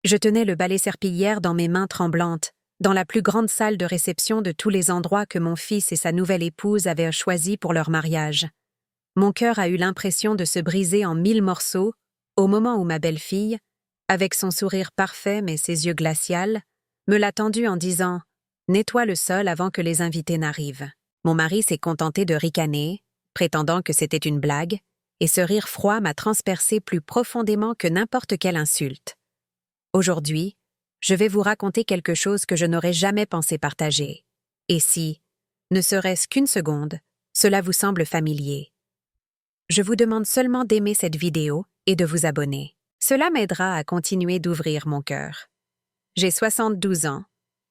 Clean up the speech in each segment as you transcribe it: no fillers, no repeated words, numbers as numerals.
Je tenais le balai serpillière dans mes mains tremblantes, dans la plus grande salle de réception de tous les endroits que mon fils et sa nouvelle épouse avaient choisis pour leur mariage. Mon cœur a eu l'impression de se briser en 1000 morceaux au moment où ma belle-fille, avec son sourire parfait mais ses yeux glacials, me l'a tendu en disant « Nettoie le sol avant que les invités n'arrivent ». Mon mari s'est contenté de ricaner, prétendant que c'était une blague, et ce rire froid m'a transpercé plus profondément que n'importe quelle insulte. Aujourd'hui, je vais vous raconter quelque chose que je n'aurais jamais pensé partager. Et si, ne serait-ce qu'une seconde, cela vous semble familier. Je vous demande seulement d'aimer cette vidéo et de vous abonner. Cela m'aidera à continuer d'ouvrir mon cœur. J'ai 72 ans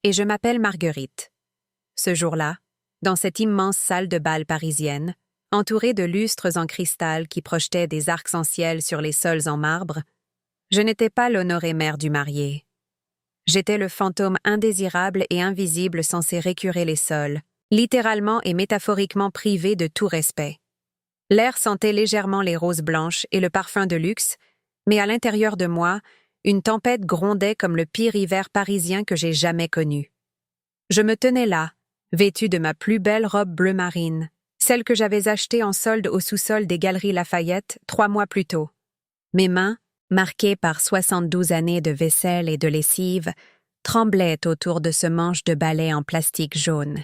et je m'appelle Marguerite. Ce jour-là, dans cette immense salle de bal parisienne, entourée de lustres en cristal qui projetaient des arcs-en-ciel sur les sols en marbre, je n'étais pas l'honorée mère du marié. J'étais le fantôme indésirable et invisible censé récurer les sols, littéralement et métaphoriquement privé de tout respect. L'air sentait légèrement les roses blanches et le parfum de luxe, mais à l'intérieur de moi, une tempête grondait comme le pire hiver parisien que j'ai jamais connu. Je me tenais là, vêtue de ma plus belle robe bleu marine, celle que j'avais achetée en solde au sous-sol des Galeries Lafayette 3 mois plus tôt. Mes mains, marquées par 72 années de vaisselle et de lessive, tremblaient autour de ce manche de balai en plastique jaune.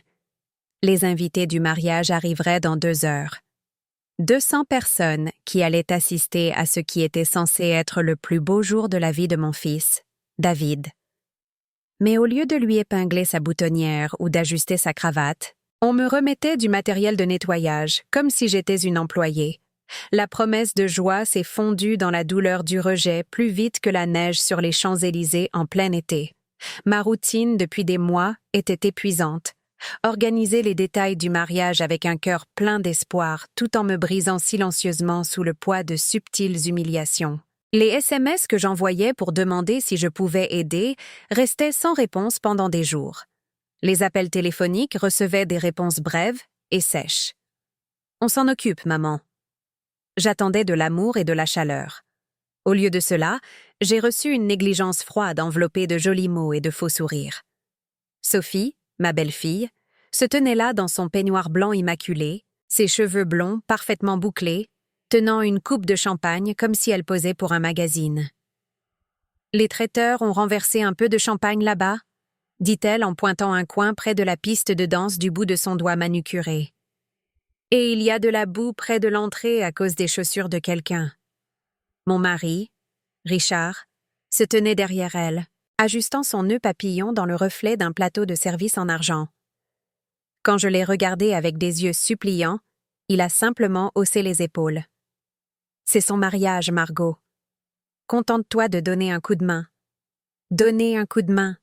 Les invités du mariage arriveraient dans 2 heures. 200 personnes qui allaient assister à ce qui était censé être le plus beau jour de la vie de mon fils, David. Mais au lieu de lui épingler sa boutonnière ou d'ajuster sa cravate, on me remettait du matériel de nettoyage, comme si j'étais une employée. La promesse de joie s'est fondue dans la douleur du rejet plus vite que la neige sur les Champs-Élysées en plein été. Ma routine depuis des mois était épuisante. Organiser les détails du mariage avec un cœur plein d'espoir tout en me brisant silencieusement sous le poids de subtiles humiliations. Les SMS que j'envoyais pour demander si je pouvais aider restaient sans réponse pendant des jours. Les appels téléphoniques recevaient des réponses brèves et sèches. « On s'en occupe, maman. » J'attendais de l'amour et de la chaleur. Au lieu de cela, j'ai reçu une négligence froide enveloppée de jolis mots et de faux sourires. Sophie, ma belle-fille, se tenait là dans son peignoir blanc immaculé, ses cheveux blonds parfaitement bouclés, tenant une coupe de champagne comme si elle posait pour un magazine. « Les traiteurs ont renversé un peu de champagne là-bas ?» dit-elle en pointant un coin près de la piste de danse du bout de son doigt manucuré. « Et il y a de la boue près de l'entrée à cause des chaussures de quelqu'un. » Mon mari, Richard, se tenait derrière elle, ajustant son nœud papillon dans le reflet d'un plateau de service en argent. Quand je l'ai regardé avec des yeux suppliants, il a simplement haussé les épaules. « C'est son mariage, Margot. Contente-toi de donner un coup de main. Donner un coup de main. »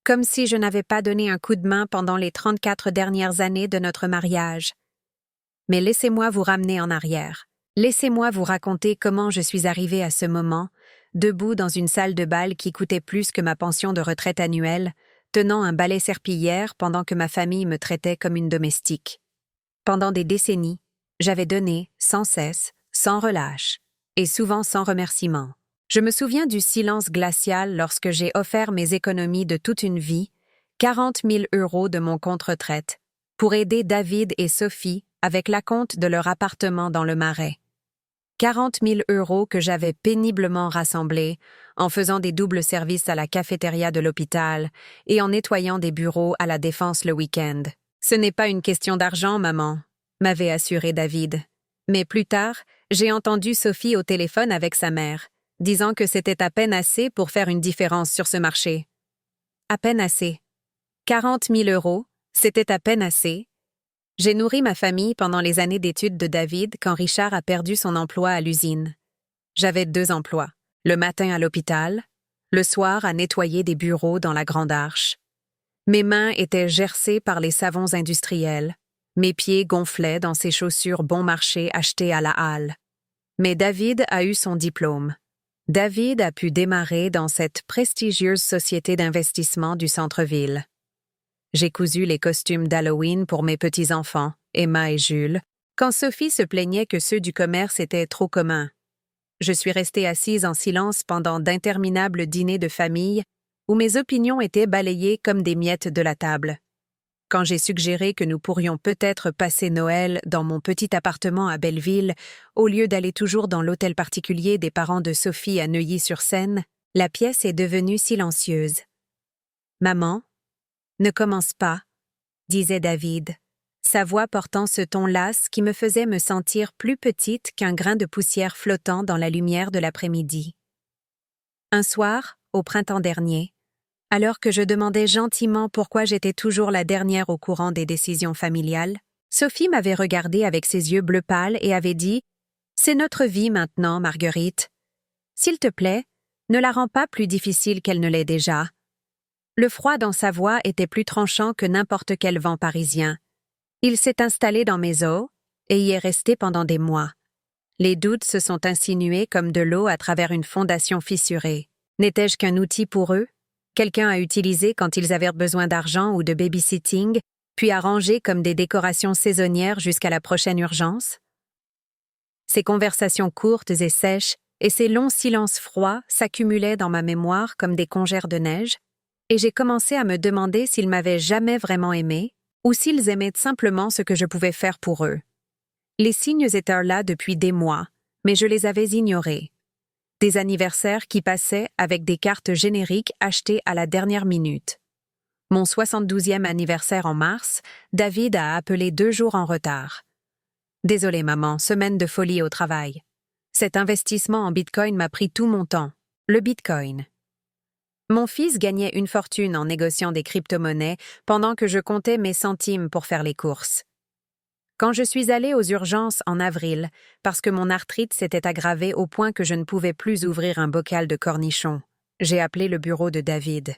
Comme si je n'avais pas donné un coup de main pendant les 34 dernières années de notre mariage. Mais laissez-moi vous ramener en arrière. Laissez-moi vous raconter comment je suis arrivée à ce moment, debout dans une salle de bal qui coûtait plus que ma pension de retraite annuelle, tenant un balai serpillière pendant que ma famille me traitait comme une domestique. Pendant des décennies, j'avais donné, sans cesse, sans relâche, et souvent sans remerciement. Je me souviens du silence glacial lorsque j'ai offert mes économies de toute une vie, 40 000 € de mon compte retraite, pour aider David et Sophie avec l'acompte de leur appartement dans le Marais. 40 000 € que j'avais péniblement rassemblés en faisant des doubles services à la cafétéria de l'hôpital et en nettoyant des bureaux à la Défense le week-end. « Ce n'est pas une question d'argent, maman », m'avait assuré David. Mais plus tard, j'ai entendu Sophie au téléphone avec sa mère, disant que c'était à peine assez pour faire une différence sur ce marché. À peine assez. 40 000 €, c'était à peine assez. J'ai nourri ma famille pendant les années d'études de David quand Richard a perdu son emploi à l'usine. J'avais 2 emplois, le matin à l'hôpital, le soir à nettoyer des bureaux dans la Grande Arche. Mes mains étaient gercées par les savons industriels, mes pieds gonflaient dans ces chaussures bon marché achetées à la halle. Mais David a eu son diplôme. David a pu démarrer dans cette prestigieuse société d'investissement du centre-ville. J'ai cousu les costumes d'Halloween pour mes petits-enfants, Emma et Jules, quand Sophie se plaignait que ceux du commerce étaient trop communs. Je suis restée assise en silence pendant d'interminables dîners de famille où mes opinions étaient balayées comme des miettes de la table. Quand j'ai suggéré que nous pourrions peut-être passer Noël dans mon petit appartement à Belleville, au lieu d'aller toujours dans l'hôtel particulier des parents de Sophie à Neuilly-sur-Seine, la pièce est devenue silencieuse. « Maman, ne commence pas », disait David, sa voix portant ce ton las qui me faisait me sentir plus petite qu'un grain de poussière flottant dans la lumière de l'après-midi. Un soir, au printemps dernier, alors que je demandais gentiment pourquoi j'étais toujours la dernière au courant des décisions familiales, Sophie m'avait regardée avec ses yeux bleu pâle et avait dit « C'est notre vie maintenant, Marguerite. S'il te plaît, ne la rends pas plus difficile qu'elle ne l'est déjà. » Le froid dans sa voix était plus tranchant que n'importe quel vent parisien. Il s'est installé dans mes os et y est resté pendant des mois. Les doutes se sont insinués comme de l'eau à travers une fondation fissurée. N'étais-je qu'un outil pour eux? Quelqu'un à utiliser quand ils avaient besoin d'argent ou de babysitting, puis à ranger comme des décorations saisonnières jusqu'à la prochaine urgence? Ces conversations courtes et sèches et ces longs silences froids s'accumulaient dans ma mémoire comme des congères de neige, et j'ai commencé à me demander s'ils m'avaient jamais vraiment aimé ou s'ils aimaient simplement ce que je pouvais faire pour eux. Les signes étaient là depuis des mois, mais je les avais ignorés. Des anniversaires qui passaient avec des cartes génériques achetées à la dernière minute. Mon 72e anniversaire en mars, David a appelé 2 jours en retard. « Désolée maman, semaine de folie au travail. Cet investissement en Bitcoin m'a pris tout mon temps. Le Bitcoin. » Mon fils gagnait une fortune en négociant des crypto-monnaies pendant que je comptais mes centimes pour faire les courses. Quand je suis allée aux urgences en avril, parce que mon arthrite s'était aggravée au point que je ne pouvais plus ouvrir un bocal de cornichons, j'ai appelé le bureau de David.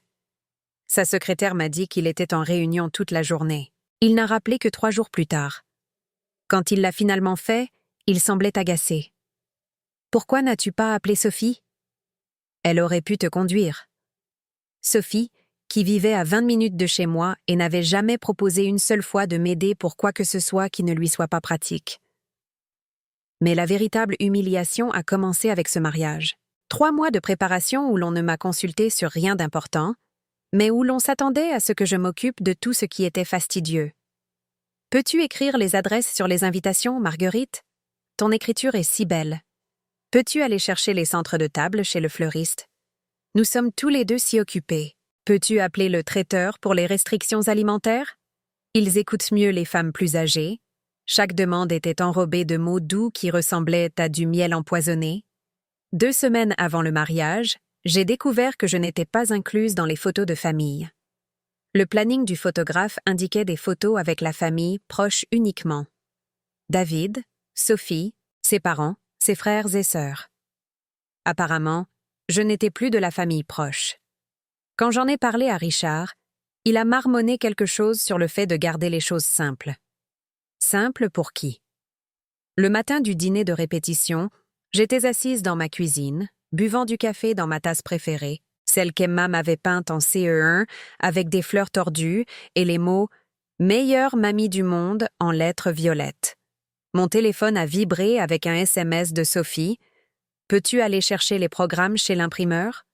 Sa secrétaire m'a dit qu'il était en réunion toute la journée. Il n'a rappelé que 3 jours plus tard. Quand il l'a finalement fait, il semblait agacé. « Pourquoi n'as-tu pas appelé Sophie ? » Elle aurait pu te conduire. Sophie, qui vivait à 20 minutes de chez moi et n'avait jamais proposé une seule fois de m'aider pour quoi que ce soit qui ne lui soit pas pratique. Mais la véritable humiliation a commencé avec ce mariage. 3 mois de préparation où l'on ne m'a consulté sur rien d'important, mais où l'on s'attendait à ce que je m'occupe de tout ce qui était fastidieux. « Peux-tu écrire les adresses sur les invitations, Marguerite? Ton écriture est si belle. Peux-tu aller chercher les centres de table chez le fleuriste? Nous sommes tous les deux si occupés. Peux-tu appeler le traiteur pour les restrictions alimentaires? Ils écoutent mieux les femmes plus âgées. Chaque demande était enrobée de mots doux qui ressemblaient à du miel empoisonné. 2 semaines avant le mariage, j'ai découvert que je n'étais pas incluse dans les photos de famille. Le planning du photographe indiquait des photos avec la famille proche uniquement. David, Sophie, ses parents, ses frères et sœurs. Apparemment, je n'étais plus de la famille proche. Quand j'en ai parlé à Richard, il a marmonné quelque chose sur le fait de garder les choses simples. Simple pour qui? Le matin du dîner de répétition, j'étais assise dans ma cuisine, buvant du café dans ma tasse préférée, celle qu'Emma m'avait peinte en CE1 avec des fleurs tordues et les mots « Meilleure mamie du monde » en lettres violettes. Mon téléphone a vibré avec un SMS de Sophie. « Peux-tu aller chercher les programmes chez l'imprimeur?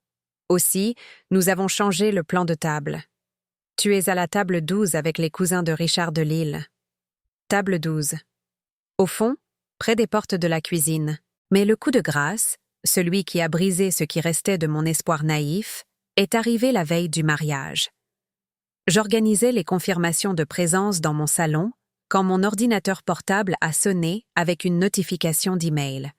Aussi, nous avons changé le plan de table. Tu es à la table 12 avec les cousins de Richard de Lille. » Table 12. Au fond, près des portes de la cuisine. Mais le coup de grâce, celui qui a brisé ce qui restait de mon espoir naïf, est arrivé la veille du mariage. J'organisais les confirmations de présence dans mon salon quand mon ordinateur portable a sonné avec une notification d'email.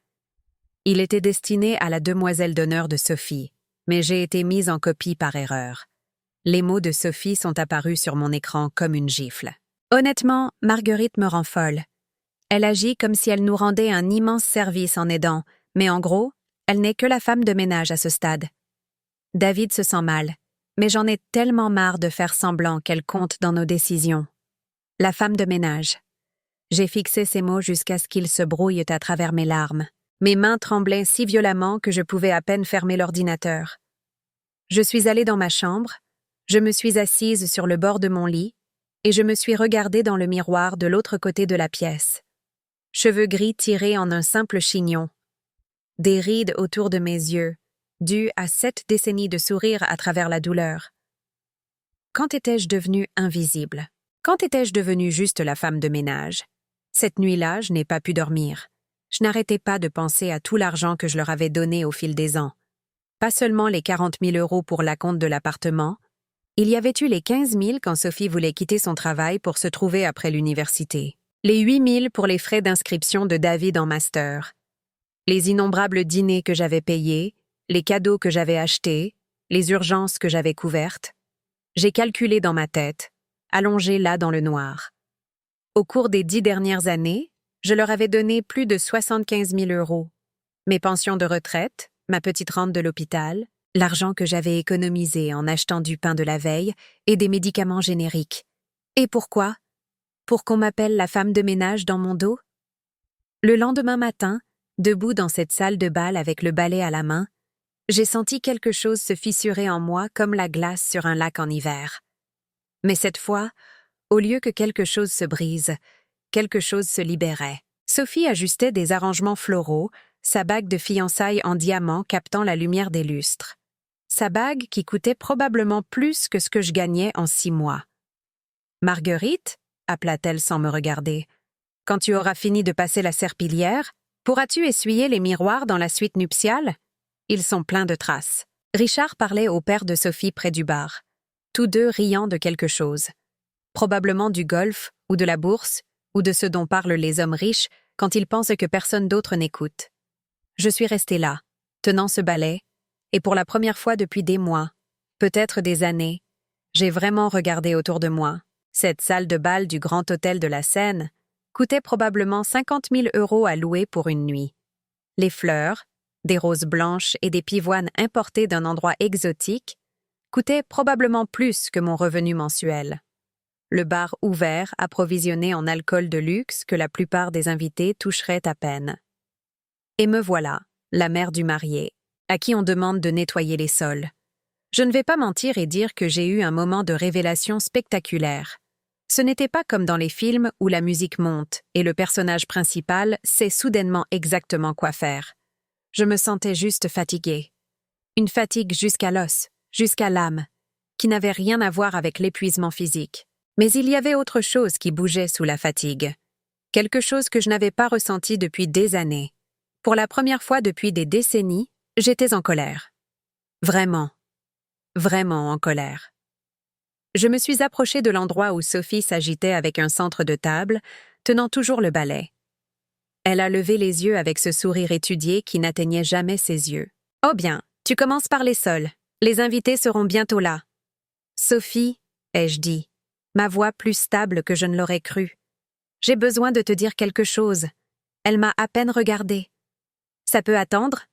Il était destiné à la demoiselle d'honneur de Sophie, mais j'ai été mise en copie par erreur. Les mots de Sophie sont apparus sur mon écran comme une gifle. Honnêtement, Marguerite me rend folle. Elle agit comme si elle nous rendait un immense service en aidant, mais en gros, elle n'est que la femme de ménage à ce stade. David se sent mal, mais j'en ai tellement marre de faire semblant qu'elle compte dans nos décisions. La femme de ménage. J'ai fixé ces mots jusqu'à ce qu'ils se brouillent à travers mes larmes. Mes mains tremblaient si violemment que je pouvais à peine fermer l'ordinateur. Je suis allée dans ma chambre, je me suis assise sur le bord de mon lit et je me suis regardée dans le miroir de l'autre côté de la pièce. Cheveux gris tirés en un simple chignon. des rides autour de mes yeux, dues à 7 décennies de sourire à travers la douleur. Quand étais-je devenue invisible? Quand étais-je devenue juste la femme de ménage? Cette nuit-là, je n'ai pas pu dormir. Je n'arrêtais pas de penser à tout l'argent que je leur avais donné au fil des ans. Pas seulement les 40 000 € pour l'acompte de l'appartement, il y avait eu les 15 000 quand Sophie voulait quitter son travail pour se trouver après l'université. Les 8 000 pour les frais d'inscription de David en master. Les innombrables dîners que j'avais payés, les cadeaux que j'avais achetés, les urgences que j'avais couvertes. J'ai calculé dans ma tête, allongée là dans le noir. Au cours des 10 dernières années, je leur avais donné plus de 75 000 €. Mes pensions de retraite, ma petite rente de l'hôpital, l'argent que j'avais économisé en achetant du pain de la veille et des médicaments génériques. Et pourquoi? Pour qu'on m'appelle la femme de ménage dans mon dos? Le lendemain matin, debout dans cette salle de bal avec le balai à la main, j'ai senti quelque chose se fissurer en moi comme la glace sur un lac en hiver. Mais cette fois, au lieu que quelque chose se brise, quelque chose se libérait. Sophie ajustait des arrangements floraux, sa bague de fiançailles en diamant captant la lumière des lustres. Sa bague qui coûtait probablement plus que ce que je gagnais en 6 mois. « Marguerite » appela-t-elle sans me regarder. « Quand tu auras fini de passer la serpillière, pourras-tu essuyer les miroirs dans la suite nuptiale? Ils sont pleins de traces. » Richard parlait au père de Sophie près du bar, tous deux riant de quelque chose. Probablement du golf, ou de la bourse, ou de ce dont parlent les hommes riches quand ils pensent que personne d'autre n'écoute. Je suis restée là, tenant ce balai, et pour la première fois depuis des mois, peut-être des années, j'ai vraiment regardé autour de moi. Cette salle de bal du Grand Hôtel de la Seine coûtait probablement 50 000 € à louer pour une nuit. Les fleurs, des roses blanches et des pivoines importées d'un endroit exotique, coûtaient probablement plus que mon revenu mensuel. Le bar ouvert, approvisionné en alcool de luxe que la plupart des invités toucheraient à peine. Et me voilà, la mère du marié, à qui on demande de nettoyer les sols. Je ne vais pas mentir et dire que j'ai eu un moment de révélation spectaculaire. Ce n'était pas comme dans les films où la musique monte et le personnage principal sait soudainement exactement quoi faire. Je me sentais juste fatiguée. Une fatigue jusqu'à l'os, jusqu'à l'âme, qui n'avait rien à voir avec l'épuisement physique. Mais il y avait autre chose qui bougeait sous la fatigue. Quelque chose que je n'avais pas ressenti depuis des années. Pour la première fois depuis des décennies, j'étais en colère. Vraiment. Vraiment en colère. Je me suis approchée de l'endroit où Sophie s'agitait avec un centre de table, tenant toujours le balai. Elle a levé les yeux avec ce sourire étudié qui n'atteignait jamais ses yeux. « Oh bien, tu commences par les sols. Les invités seront bientôt là. »« Sophie, » ai-je dit, ma voix plus stable que je ne l'aurais cru. « J'ai besoin de te dire quelque chose. » Elle m'a à peine regardée. « Ça peut attendre ?»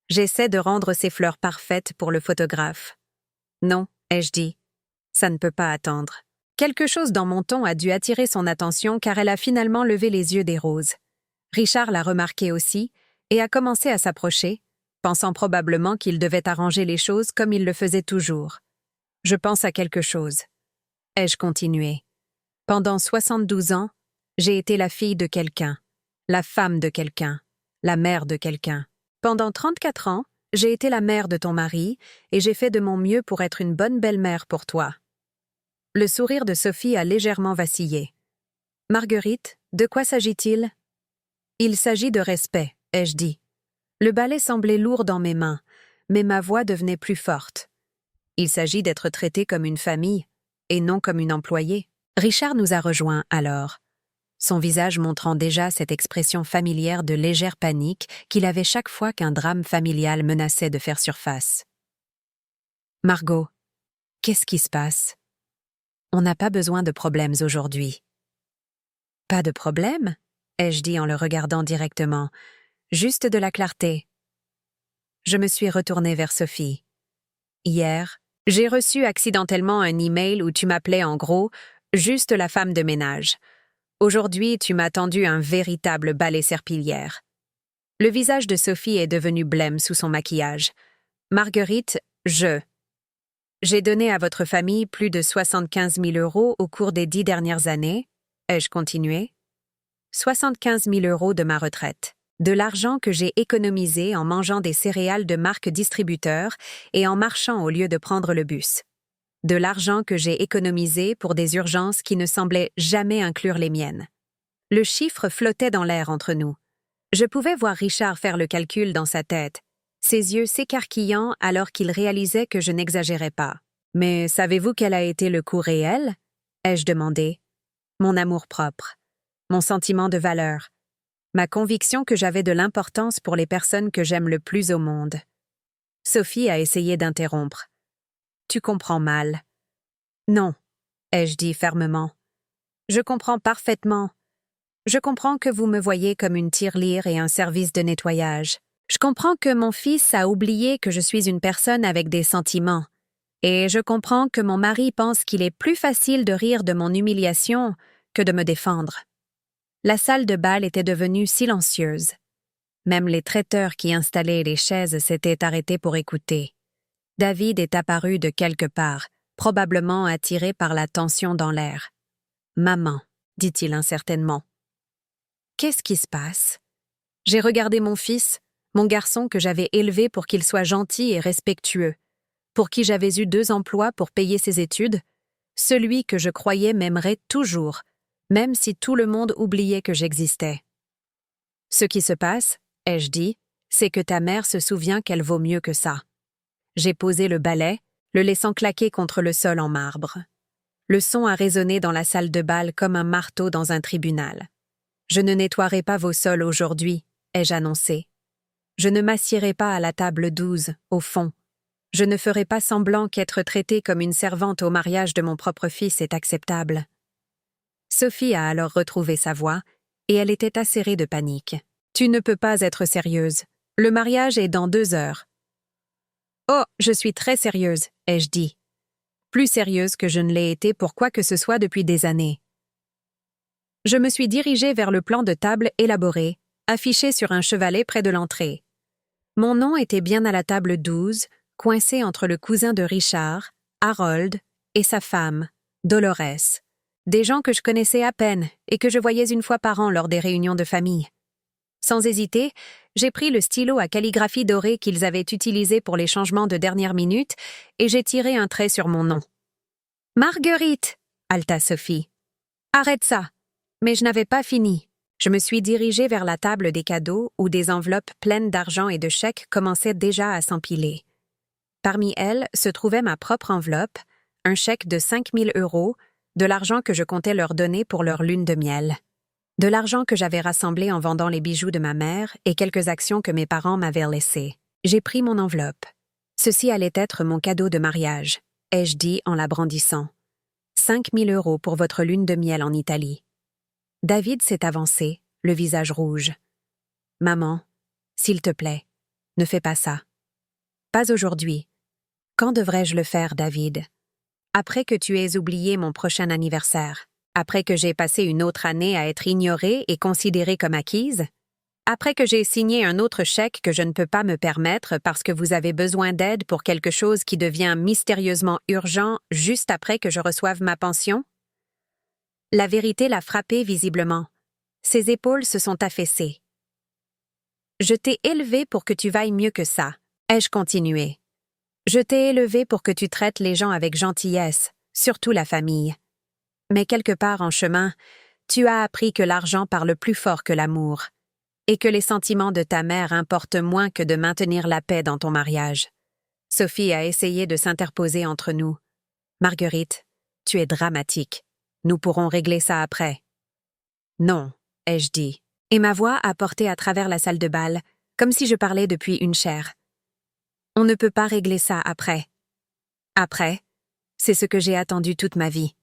J'essaie de rendre ces fleurs parfaites pour le photographe. « Non, » ai-je dit. « Ça ne peut pas attendre. » Quelque chose dans mon ton a dû attirer son attention car elle a finalement levé les yeux des roses. Richard l'a remarqué aussi et a commencé à s'approcher, pensant probablement qu'il devait arranger les choses comme il le faisait toujours. Je pense à quelque chose. Ai-je continué. Pendant 72 ans, j'ai été la fille de quelqu'un, la femme de quelqu'un, la mère de quelqu'un. Pendant 34 ans, j'ai été la mère de ton mari et j'ai fait de mon mieux pour être une bonne belle-mère pour toi. Le sourire de Sophie a légèrement vacillé. « Marguerite, de quoi s'agit-il » ? « Il s'agit de respect, » ai-je dit. Le balai semblait lourd dans mes mains, mais ma voix devenait plus forte. Il s'agit d'être traité comme une famille, et non comme une employée. Richard nous a rejoints alors, son visage montrant déjà cette expression familière de légère panique qu'il avait chaque fois qu'un drame familial menaçait de faire surface. « Margot, qu'est-ce qui se passe? On n'a pas besoin de problèmes aujourd'hui. »« Pas de problème ?» ai-je dit en le regardant directement. « Juste de la clarté. » Je me suis retournée vers Sophie. « Hier, j'ai reçu accidentellement un email où tu m'appelais en gros « juste la femme de ménage ». Aujourd'hui, tu m'as tendu un véritable balai serpillière. Le visage de Sophie est devenu blême sous son maquillage. « Marguerite, j'ai donné à votre famille plus de 75 000 € au cours des 10 dernières années, ai-je continué. 75 000 € de ma retraite. De l'argent que j'ai économisé en mangeant des céréales de marque distributeur et en marchant au lieu de prendre le bus. De l'argent que j'ai économisé pour des urgences qui ne semblaient jamais inclure les miennes. Le chiffre flottait dans l'air entre nous. Je pouvais voir Richard faire le calcul dans sa tête, ses yeux s'écarquillant alors qu'il réalisait que je n'exagérais pas. « Mais savez-vous quel a été le coût réel ?» ai-je demandé. Mon amour-propre, mon sentiment de valeur, ma conviction que j'avais de l'importance pour les personnes que j'aime le plus au monde. Sophie a essayé d'interrompre. « Tu comprends mal. »« Non, » ai-je dit fermement. « Je comprends parfaitement. Je comprends que vous me voyez comme une tirelire et un service de nettoyage. Je comprends que mon fils a oublié que je suis une personne avec des sentiments. Et je comprends que mon mari pense qu'il est plus facile de rire de mon humiliation que de me défendre. » La salle de bal était devenue silencieuse. Même les traiteurs qui installaient les chaises s'étaient arrêtés pour écouter. David est apparu de quelque part, probablement attiré par la tension dans l'air. « Maman, » dit-il incertainement. « Qu'est-ce qui se passe ?» J'ai regardé mon fils, mon garçon que j'avais élevé pour qu'il soit gentil et respectueux, pour qui j'avais eu 2 emplois pour payer ses études, celui que je croyais m'aimerait toujours, même si tout le monde oubliait que j'existais. « Ce qui se passe, » ai-je dit, « c'est que ta mère se souvient qu'elle vaut mieux que ça. » J'ai posé le balai, le laissant claquer contre le sol en marbre. Le son a résonné dans la salle de bal comme un marteau dans un tribunal. « Je ne nettoierai pas vos sols aujourd'hui, » ai-je annoncé. « Je ne m'assiérai pas à la table 12, au fond. Je ne ferai pas semblant qu'être traitée comme une servante au mariage de mon propre fils est acceptable. » Sophie a alors retrouvé sa voix, et elle était acérée de panique. « Tu ne peux pas être sérieuse. Le mariage est dans 2 heures. » « Oh, je suis très sérieuse, » ai-je dit. Plus sérieuse que je ne l'ai été pour quoi que ce soit depuis des années. Je me suis dirigée vers le plan de table élaboré, affiché sur un chevalet près de l'entrée. Mon nom était bien à la table 12, coincé entre le cousin de Richard, Harold, et sa femme, Dolores, des gens que je connaissais à peine et que je voyais une fois par an lors des réunions de famille. Sans hésiter, j'ai pris le stylo à calligraphie dorée qu'ils avaient utilisé pour les changements de dernière minute et j'ai tiré un trait sur mon nom. « Marguerite !» haleta Sophie. « Arrête ça !» Mais je n'avais pas fini. Je me suis dirigée vers la table des cadeaux où des enveloppes pleines d'argent et de chèques commençaient déjà à s'empiler. Parmi elles se trouvait ma propre enveloppe, un chèque de 5 000 €, de l'argent que je comptais leur donner pour leur lune de miel. De l'argent que j'avais rassemblé en vendant les bijoux de ma mère et quelques actions que mes parents m'avaient laissées. J'ai pris mon enveloppe. Ceci allait être mon cadeau de mariage, ai-je dit en la brandissant. 5 000 € pour votre lune de miel en Italie. David s'est avancé, le visage rouge. « Maman, s'il te plaît, ne fais pas ça. »« Pas aujourd'hui. Quand devrais-je le faire, David ? Après que tu aies oublié mon prochain anniversaire. Après que j'ai passé une autre année à être ignorée et considérée comme acquise. Après que j'ai signé un autre chèque que je ne peux pas me permettre parce que vous avez besoin d'aide pour quelque chose qui devient mystérieusement urgent juste après que je reçoive ma pension. » La vérité l'a frappé visiblement. Ses épaules se sont affaissées. « Je t'ai élevé pour que tu vailles mieux que ça, » ai-je continué. « Je t'ai élevé pour que tu traites les gens avec gentillesse, surtout la famille. Mais quelque part en chemin, tu as appris que l'argent parle plus fort que l'amour, et que les sentiments de ta mère importent moins que de maintenir la paix dans ton mariage. » Sophie a essayé de s'interposer entre nous. « Marguerite, tu es dramatique. Nous pourrons régler ça après. »« Non, » ai-je dit, et ma voix a porté à travers la salle de bal, comme si je parlais depuis une chaire. « On ne peut pas régler ça après. Après, c'est ce que j'ai attendu toute ma vie.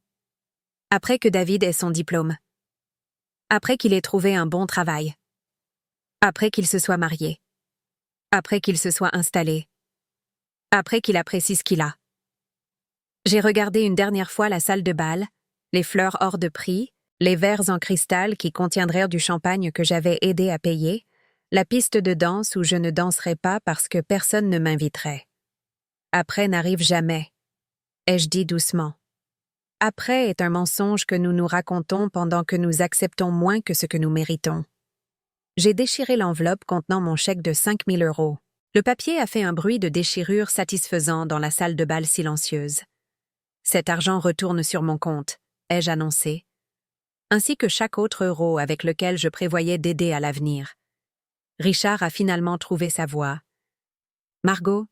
Après que David ait son diplôme. Après qu'il ait trouvé un bon travail. Après qu'il se soit marié. Après qu'il se soit installé. Après qu'il apprécie ce qu'il a. J'ai regardé une dernière fois la salle de bal, les fleurs hors de prix, les verres en cristal qui contiendraient du champagne que j'avais aidé à payer, la piste de danse où je ne danserais pas parce que personne ne m'inviterait. Après n'arrive jamais, ai-je dit doucement. Après est un mensonge que nous nous racontons pendant que nous acceptons moins que ce que nous méritons. J'ai déchiré l'enveloppe contenant mon chèque de 5000 euros. Le papier a fait un bruit de déchirure satisfaisant dans la salle de bal silencieuse. Cet argent retourne sur mon compte, ai-je annoncé, ainsi que chaque autre euro avec lequel je prévoyais d'aider à l'avenir. Richard a finalement trouvé sa voie. Margot,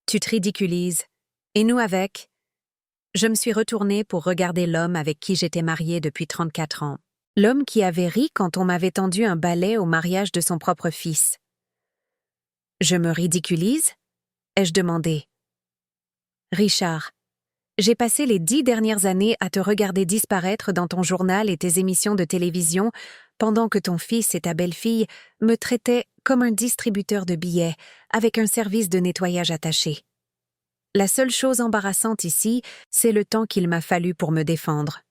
tu te ridiculises. Et nous avec? Je me suis retournée pour regarder l'homme avec qui j'étais mariée depuis 34 ans. L'homme qui avait ri quand on m'avait tendu un balai au mariage de son propre fils. Je me ridiculise? Ai-je demandé. Richard, j'ai passé les 10 dernières années à te regarder disparaître dans ton journal et tes émissions de télévision pendant que ton fils et ta belle-fille me traitaient comme un distributeur de billets avec un service de nettoyage attaché. La seule chose embarrassante ici, c'est le temps qu'il m'a fallu pour me défendre.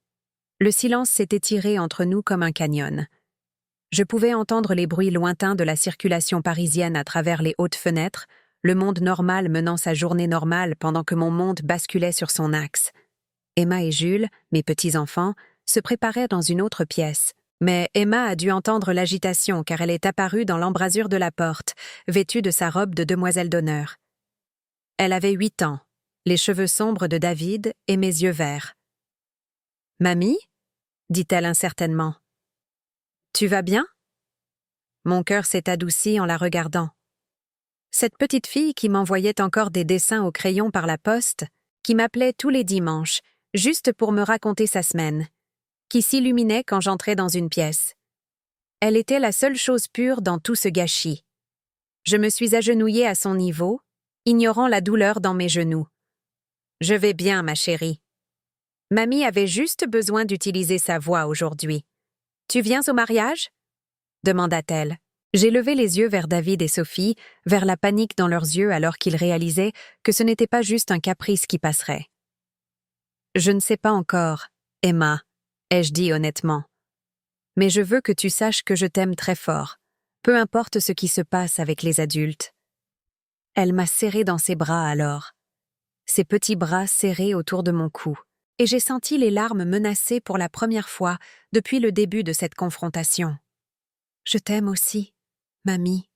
Le silence s'est étiré entre nous comme un canyon. Je pouvais entendre les bruits lointains de la circulation parisienne à travers les hautes fenêtres, le monde normal menant sa journée normale pendant que mon monde basculait sur son axe. Emma et Jules, mes petits-enfants, se préparaient dans une autre pièce. Mais Emma a dû entendre l'agitation car elle est apparue dans l'embrasure de la porte, vêtue de sa robe de demoiselle d'honneur. Elle avait 8 ans, les cheveux sombres de David et mes yeux verts. « Mamie ?» dit-elle incertainement. « Tu vas bien ?» Mon cœur s'est adouci en la regardant. Cette petite fille qui m'envoyait encore des dessins au crayon par la poste, qui m'appelait tous les dimanches, juste pour me raconter sa semaine, qui s'illuminait quand j'entrais dans une pièce. Elle était la seule chose pure dans tout ce gâchis. Je me suis agenouillée à son niveau, ignorant la douleur dans mes genoux. « Je vais bien, ma chérie. » Mamie avait juste besoin d'utiliser sa voix aujourd'hui. « Tu viens au mariage ?» demanda-t-elle. J'ai levé les yeux vers David et Sophie, vers la panique dans leurs yeux alors qu'ils réalisaient que ce n'était pas juste un caprice qui passerait. « Je ne sais pas encore, Emma, » ai-je dit honnêtement. « Mais je veux que tu saches que je t'aime très fort, peu importe ce qui se passe avec les adultes. » Elle m'a serré dans ses bras alors. Ses petits bras serrés autour de mon cou, et j'ai senti les larmes menacées pour la première fois depuis le début de cette confrontation. « Je t'aime aussi, mamie, »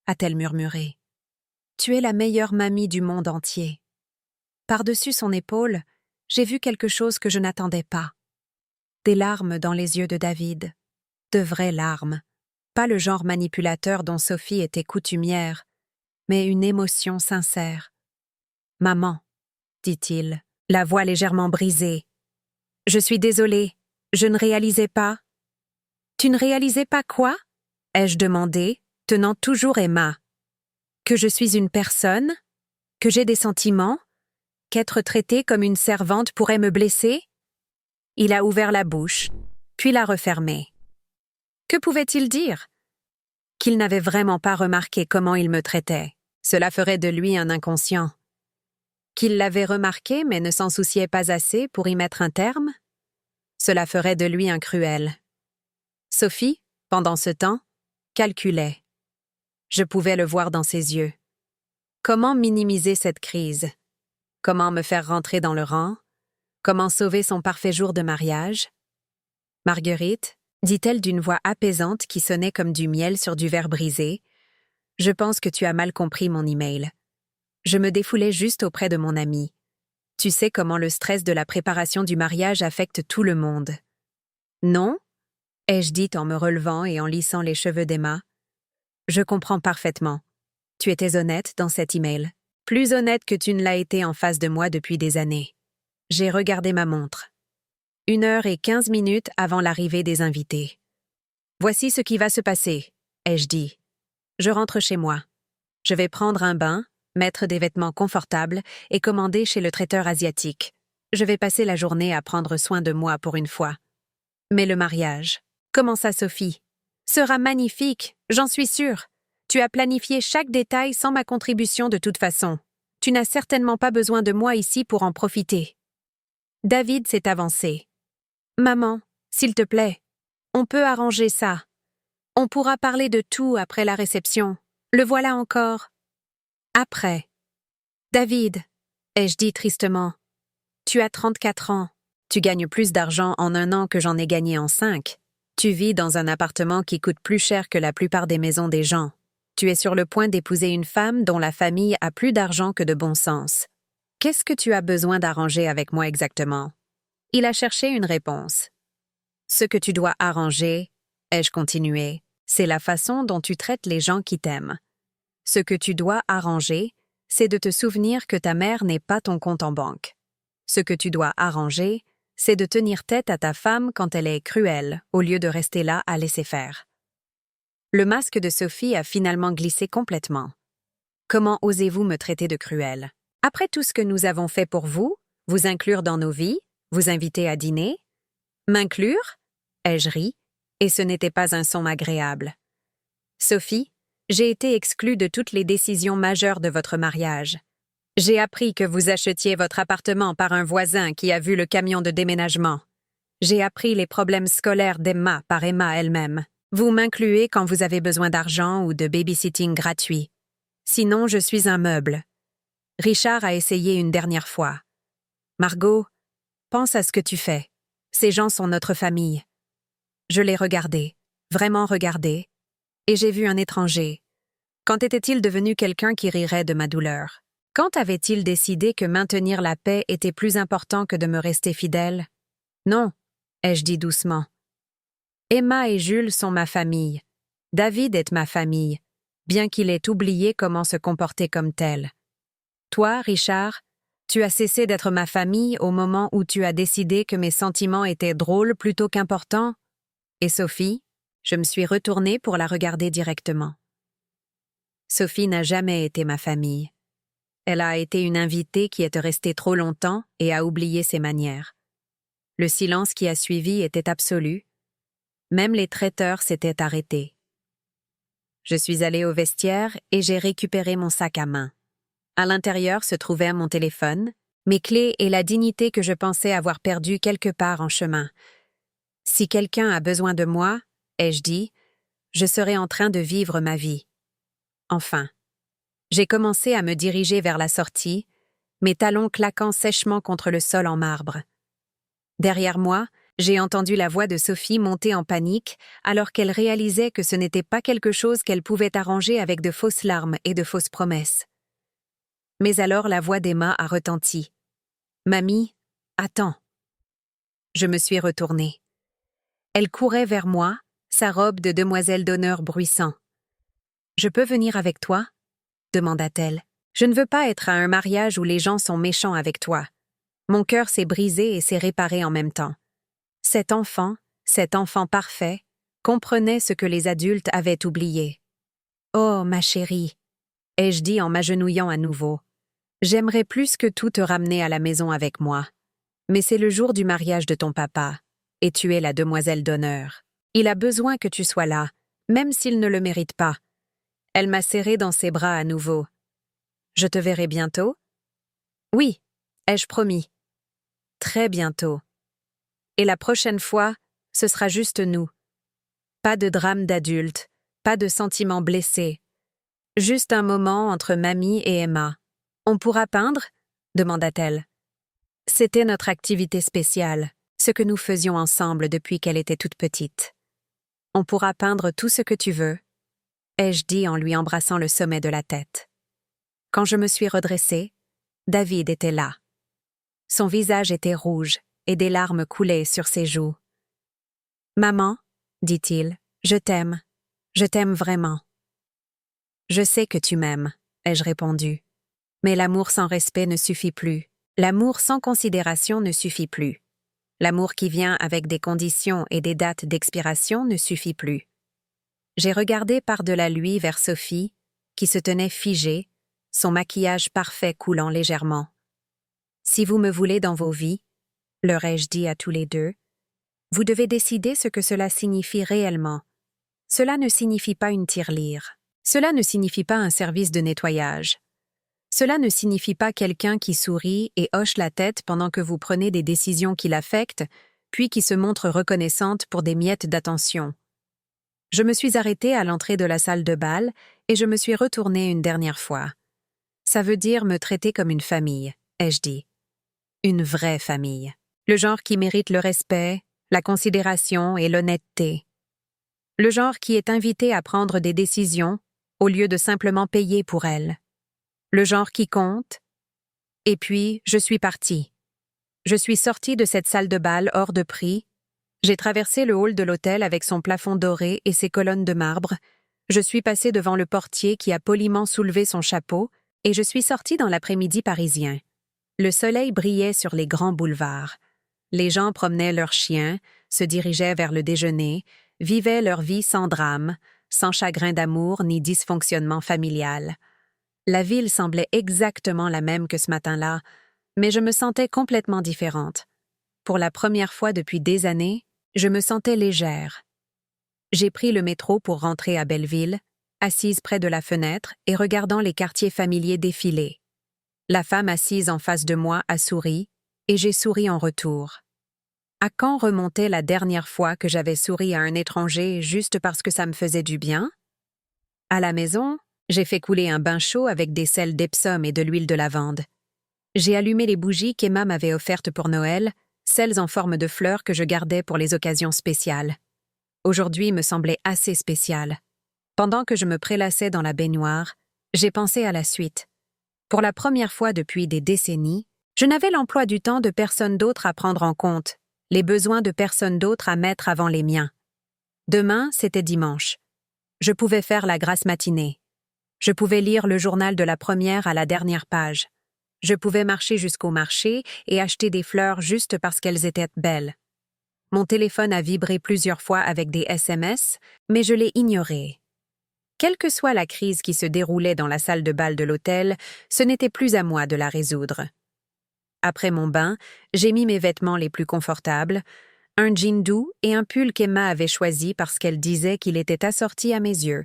a-t-elle murmuré. « Tu es la meilleure mamie du monde entier. » Par-dessus son épaule, j'ai vu quelque chose que je n'attendais pas. Des larmes dans les yeux de David. De vraies larmes. Pas le genre manipulateur dont Sophie était coutumière, mais une émotion sincère. « Maman, » dit-il, la voix légèrement brisée. « Je suis désolée, je ne réalisais pas. »« Tu ne réalisais pas quoi ?» ai-je demandé, tenant toujours Emma. « Que je suis une personne? Que j'ai des sentiments? Qu'être traitée comme une servante pourrait me blesser ?» Il a ouvert la bouche, puis l'a refermée. Que pouvait-il dire? Qu'il n'avait vraiment pas remarqué comment il me traitait. Cela ferait de lui un inconscient. Qu'il l'avait remarqué mais ne s'en souciait pas assez pour y mettre un terme? Cela ferait de lui un cruel. Sophie, pendant ce temps, calculait. Je pouvais le voir dans ses yeux. Comment minimiser cette crise? Comment me faire rentrer dans le rang? Comment sauver son parfait jour de mariage? « Marguerite, » dit-elle d'une voix apaisante qui sonnait comme du miel sur du verre brisé, « je pense que tu as mal compris mon email. Je me défoulais juste auprès de mon ami. Tu sais comment le stress de la préparation du mariage affecte tout le monde. »« Non ?» ai-je dit en me relevant et en lissant les cheveux d'Emma. « Je comprends parfaitement. Tu étais honnête dans cet email. Plus honnête que tu ne l'as été en face de moi depuis des années. » J'ai regardé ma montre. 1h15 avant l'arrivée des invités. « Voici ce qui va se passer, » ai-je dit. « Je rentre chez moi. Je vais prendre un bain, mettre des vêtements confortables et commander chez le traiteur asiatique. Je vais passer la journée à prendre soin de moi pour une fois. Mais le mariage, commença Sophie, sera magnifique, j'en suis sûre. Tu as planifié chaque détail sans ma contribution de toute façon. Tu n'as certainement pas besoin de moi ici pour en profiter. » David s'est avancé. « Maman, s'il te plaît, on peut arranger ça. On pourra parler de tout après la réception. Le voilà encore. »« Après. »« David, » ai-je dit tristement, « tu as 34 ans. Tu gagnes plus d'argent en 1 an que j'en ai gagné en 5. Tu vis dans un appartement qui coûte plus cher que la plupart des maisons des gens. Tu es sur le point d'épouser une femme dont la famille a plus d'argent que de bon sens. Qu'est-ce que tu as besoin d'arranger avec moi exactement? Il a cherché une réponse. Ce que tu dois arranger, ai-je continué, c'est la façon dont tu traites les gens qui t'aiment. Ce que tu dois arranger, c'est de te souvenir que ta mère n'est pas ton compte en banque. Ce que tu dois arranger, c'est de tenir tête à ta femme quand elle est cruelle, au lieu de rester là à laisser faire. Le masque de Sophie a finalement glissé complètement. Comment osez-vous me traiter de cruelle? Après tout ce que nous avons fait pour vous, vous inclure dans nos vies, vous inviter à dîner? M'inclure? Ai-je ri, et ce n'était pas un son agréable. Sophie, j'ai été exclue de toutes les décisions majeures de votre mariage. J'ai appris que vous achetiez votre appartement par un voisin qui a vu le camion de déménagement. J'ai appris les problèmes scolaires d'Emma par Emma elle-même. Vous m'incluez quand vous avez besoin d'argent ou de babysitting gratuit. Sinon, je suis un meuble. Richard a essayé une dernière fois. Margot, pense à ce que tu fais. Ces gens sont notre famille. Je l'ai regardé, vraiment regardé, et j'ai vu un étranger. Quand était-il devenu quelqu'un qui rirait de ma douleur? Quand avait-il décidé que maintenir la paix était plus important que de me rester fidèle? Non, ai-je dit doucement. Emma et Jules sont ma famille. David est ma famille, bien qu'il ait oublié comment se comporter comme tel. Toi, Richard, tu as cessé d'être ma famille au moment où tu as décidé que mes sentiments étaient drôles plutôt qu'importants? Et Sophie? Je me suis retournée pour la regarder directement. Sophie n'a jamais été ma famille. Elle a été une invitée qui est restée trop longtemps et a oublié ses manières. Le silence qui a suivi était absolu. Même les traiteurs s'étaient arrêtés. Je suis allée au vestiaire et j'ai récupéré mon sac à main. À l'intérieur se trouvait mon téléphone, mes clés et la dignité que je pensais avoir perdue quelque part en chemin. Si quelqu'un a besoin de moi, ai-je dit, je serai en train de vivre ma vie. Enfin. J'ai commencé à me diriger vers la sortie, mes talons claquant sèchement contre le sol en marbre. Derrière moi, j'ai entendu la voix de Sophie monter en panique alors qu'elle réalisait que ce n'était pas quelque chose qu'elle pouvait arranger avec de fausses larmes et de fausses promesses. Mais alors la voix d'Emma a retenti. « Mamie, attends. » Je me suis retournée. Elle courait vers moi, sa robe de demoiselle d'honneur bruissant. « Je peux venir avec toi ?» demanda-t-elle. « Je ne veux pas être à un mariage où les gens sont méchants avec toi. Mon cœur s'est brisé et s'est réparé en même temps. Cet enfant parfait, comprenait ce que les adultes avaient oublié. « Oh, ma chérie !» ai-je dit en m'agenouillant à nouveau. « J'aimerais plus que tout te ramener à la maison avec moi. Mais c'est le jour du mariage de ton papa, et tu es la demoiselle d'honneur. Il a besoin que tu sois là, même s'il ne le mérite pas. » Elle m'a serrée dans ses bras à nouveau. « Je te verrai bientôt? »« Oui, ai-je promis. »« Très bientôt. Et la prochaine fois, ce sera juste nous. Pas de drame d'adulte, pas de sentiments blessés. Juste un moment entre mamie et Emma. On pourra peindre? » demanda-t-elle. C'était notre activité spéciale, ce que nous faisions ensemble depuis qu'elle était toute petite. « On pourra peindre tout ce que tu veux, » ai-je dit en lui embrassant le sommet de la tête. Quand je me suis redressée, David était là. Son visage était rouge et des larmes coulaient sur ses joues. « Maman, dit-il, je t'aime vraiment. »« Je sais que tu m'aimes, » ai-je répondu. Mais l'amour sans respect ne suffit plus. L'amour sans considération ne suffit plus. L'amour qui vient avec des conditions et des dates d'expiration ne suffit plus. J'ai regardé par-delà lui vers Sophie, qui se tenait figée, son maquillage parfait coulant légèrement. « Si vous me voulez dans vos vies, » leur ai-je dit à tous les deux, « vous devez décider ce que cela signifie réellement. Cela ne signifie pas une tirelire. Cela ne signifie pas un service de nettoyage. Cela ne signifie pas quelqu'un qui sourit et hoche la tête pendant que vous prenez des décisions qui l'affectent, puis qui se montre reconnaissante pour des miettes d'attention. Je me suis arrêtée à l'entrée de la salle de bal et je me suis retournée une dernière fois. Ça veut dire me traiter comme une famille, ai-je dit. Une vraie famille. Le genre qui mérite le respect, la considération et l'honnêteté. Le genre qui est invité à prendre des décisions au lieu de simplement payer pour elles. Le genre qui compte. Et puis, je suis partie. Je suis sortie de cette salle de bal hors de prix. J'ai traversé le hall de l'hôtel avec son plafond doré et ses colonnes de marbre. Je suis passée devant le portier qui a poliment soulevé son chapeau et je suis sortie dans l'après-midi parisien. Le soleil brillait sur les grands boulevards. Les gens promenaient leurs chiens, se dirigeaient vers le déjeuner, vivaient leur vie sans drame, sans chagrin d'amour ni dysfonctionnement familial. La ville semblait exactement la même que ce matin-là, mais je me sentais complètement différente. Pour la première fois depuis des années, je me sentais légère. J'ai pris le métro pour rentrer à Belleville, assise près de la fenêtre et regardant les quartiers familiers défiler. La femme assise en face de moi a souri, et j'ai souri en retour. À quand remontait la dernière fois que j'avais souri à un étranger juste parce que ça me faisait du bien? À la maison, j'ai fait couler un bain chaud avec des sels d'Epsom et de l'huile de lavande. J'ai allumé les bougies qu'Emma m'avait offertes pour Noël, celles en forme de fleurs que je gardais pour les occasions spéciales. Aujourd'hui me semblait assez spécial. Pendant que je me prélassais dans la baignoire, j'ai pensé à la suite. Pour la première fois depuis des décennies, je n'avais l'emploi du temps de personne d'autre à prendre en compte, les besoins de personne d'autre à mettre avant les miens. Demain, c'était dimanche. Je pouvais faire la grasse matinée. Je pouvais lire le journal de la première à la dernière page. Je pouvais marcher jusqu'au marché et acheter des fleurs juste parce qu'elles étaient belles. Mon téléphone a vibré plusieurs fois avec des SMS, mais je l'ai ignoré. Quelle que soit la crise qui se déroulait dans la salle de bal de l'hôtel, ce n'était plus à moi de la résoudre. Après mon bain, j'ai mis mes vêtements les plus confortables, un jean doux et un pull qu'Emma avait choisi parce qu'elle disait qu'il était assorti à mes yeux.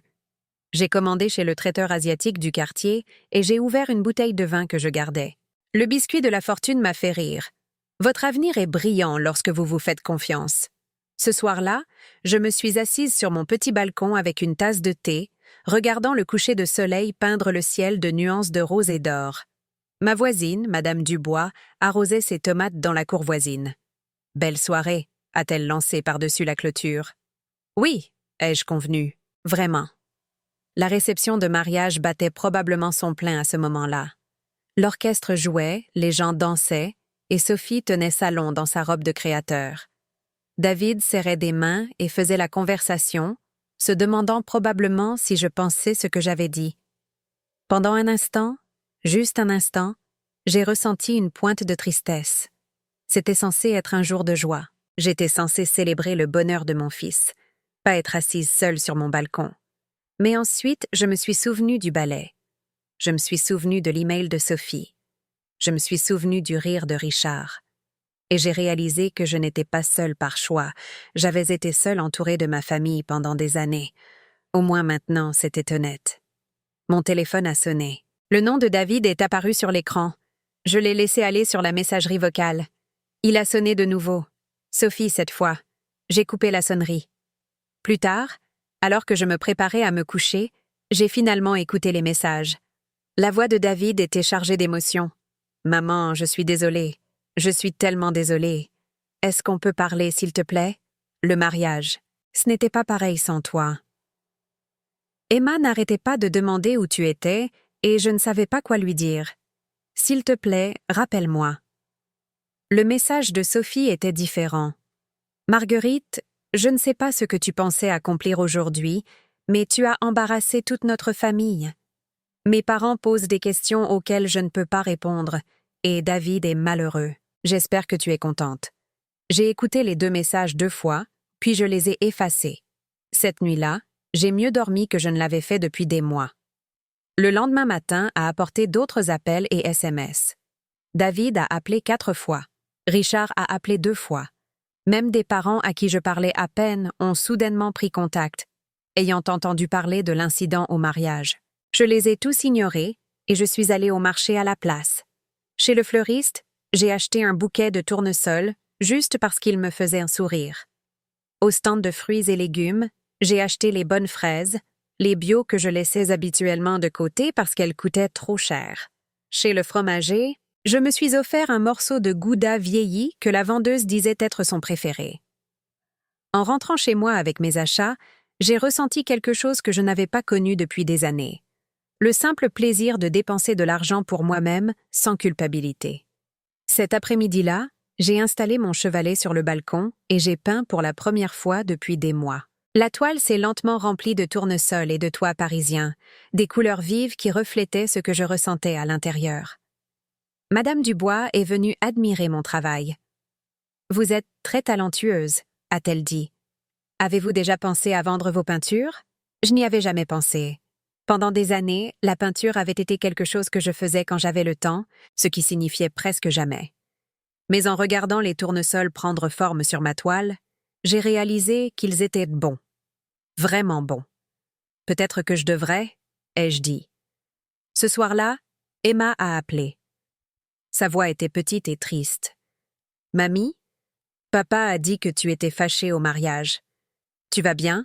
J'ai commandé chez le traiteur asiatique du quartier et j'ai ouvert une bouteille de vin que je gardais. Le biscuit de la fortune m'a fait rire. Votre avenir est brillant lorsque vous vous faites confiance. Ce soir-là, je me suis assise sur mon petit balcon avec une tasse de thé, regardant le coucher de soleil peindre le ciel de nuances de rose et d'or. Ma voisine, Madame Dubois, arrosait ses tomates dans la cour voisine. « Belle soirée », a-t-elle lancé par-dessus la clôture. « Oui », ai-je convenu, « vraiment ». La réception de mariage battait probablement son plein à ce moment-là. L'orchestre jouait, les gens dansaient, et Sophie tenait salon dans sa robe de créateur. David serrait des mains et faisait la conversation, se demandant probablement si je pensais ce que j'avais dit. Pendant un instant, juste un instant, j'ai ressenti une pointe de tristesse. C'était censé être un jour de joie. J'étais censée célébrer le bonheur de mon fils, pas être assise seule sur mon balcon. Mais ensuite, je me suis souvenue du ballet. Je me suis souvenue de l'email de Sophie. Je me suis souvenue du rire de Richard. Et j'ai réalisé que je n'étais pas seule par choix. J'avais été seule entourée de ma famille pendant des années. Au moins maintenant, c'était honnête. Mon téléphone a sonné. Le nom de David est apparu sur l'écran. Je l'ai laissé aller sur la messagerie vocale. Il a sonné de nouveau. Sophie, cette fois. J'ai coupé la sonnerie. Plus tard, alors que je me préparais à me coucher, j'ai finalement écouté les messages. La voix de David était chargée d'émotion. « Maman, je suis désolée. Je suis tellement désolée. Est-ce qu'on peut parler, s'il te plaît? Le mariage. Ce n'était pas pareil sans toi. » Emma n'arrêtait pas de demander où tu étais et je ne savais pas quoi lui dire. « S'il te plaît, rappelle-moi. » Le message de Sophie était différent. « Marguerite, je ne sais pas ce que tu pensais accomplir aujourd'hui, mais tu as embarrassé toute notre famille. Mes parents posent des questions auxquelles je ne peux pas répondre, et David est malheureux. J'espère que tu es contente. J'ai écouté les 2 messages 2 fois, puis je les ai effacés. Cette nuit-là, j'ai mieux dormi que je ne l'avais fait depuis des mois. Le lendemain matin a apporté d'autres appels et SMS. David a appelé 4 fois. Richard a appelé 2 fois. Même des parents à qui je parlais à peine ont soudainement pris contact, ayant entendu parler de l'incident au mariage. Je les ai tous ignorés et je suis allée au marché à la place. Chez le fleuriste, j'ai acheté un bouquet de tournesol juste parce qu'il me faisait un sourire. Au stand de fruits et légumes, j'ai acheté les bonnes fraises, les bio que je laissais habituellement de côté parce qu'elles coûtaient trop cher. Chez le fromager, je me suis offert un morceau de gouda vieilli que la vendeuse disait être son préféré. En rentrant chez moi avec mes achats, J'ai ressenti quelque chose que je n'avais pas connu depuis des années. Le simple plaisir de dépenser de l'argent pour moi-même sans culpabilité. Cet après-midi-là, j'ai installé mon chevalet sur le balcon et j'ai peint pour la première fois depuis des mois. La toile s'est lentement remplie de tournesols et de toits parisiens, des couleurs vives qui reflétaient ce que je ressentais à l'intérieur. Madame Dubois est venue admirer mon travail. « Vous êtes très talentueuse », a-t-elle dit. « Avez-vous déjà pensé à vendre vos peintures ?» Je n'y avais jamais pensé. Pendant des années, la peinture avait été quelque chose que je faisais quand j'avais le temps, ce qui signifiait presque jamais. Mais en regardant les tournesols prendre forme sur ma toile, j'ai réalisé qu'ils étaient bons. Vraiment bons. Peut-être que je devrais, ai-je dit. Ce soir-là, Emma a appelé. Sa voix était petite et triste. « Mamie, papa a dit que tu étais fâchée au mariage. Tu vas bien ?»«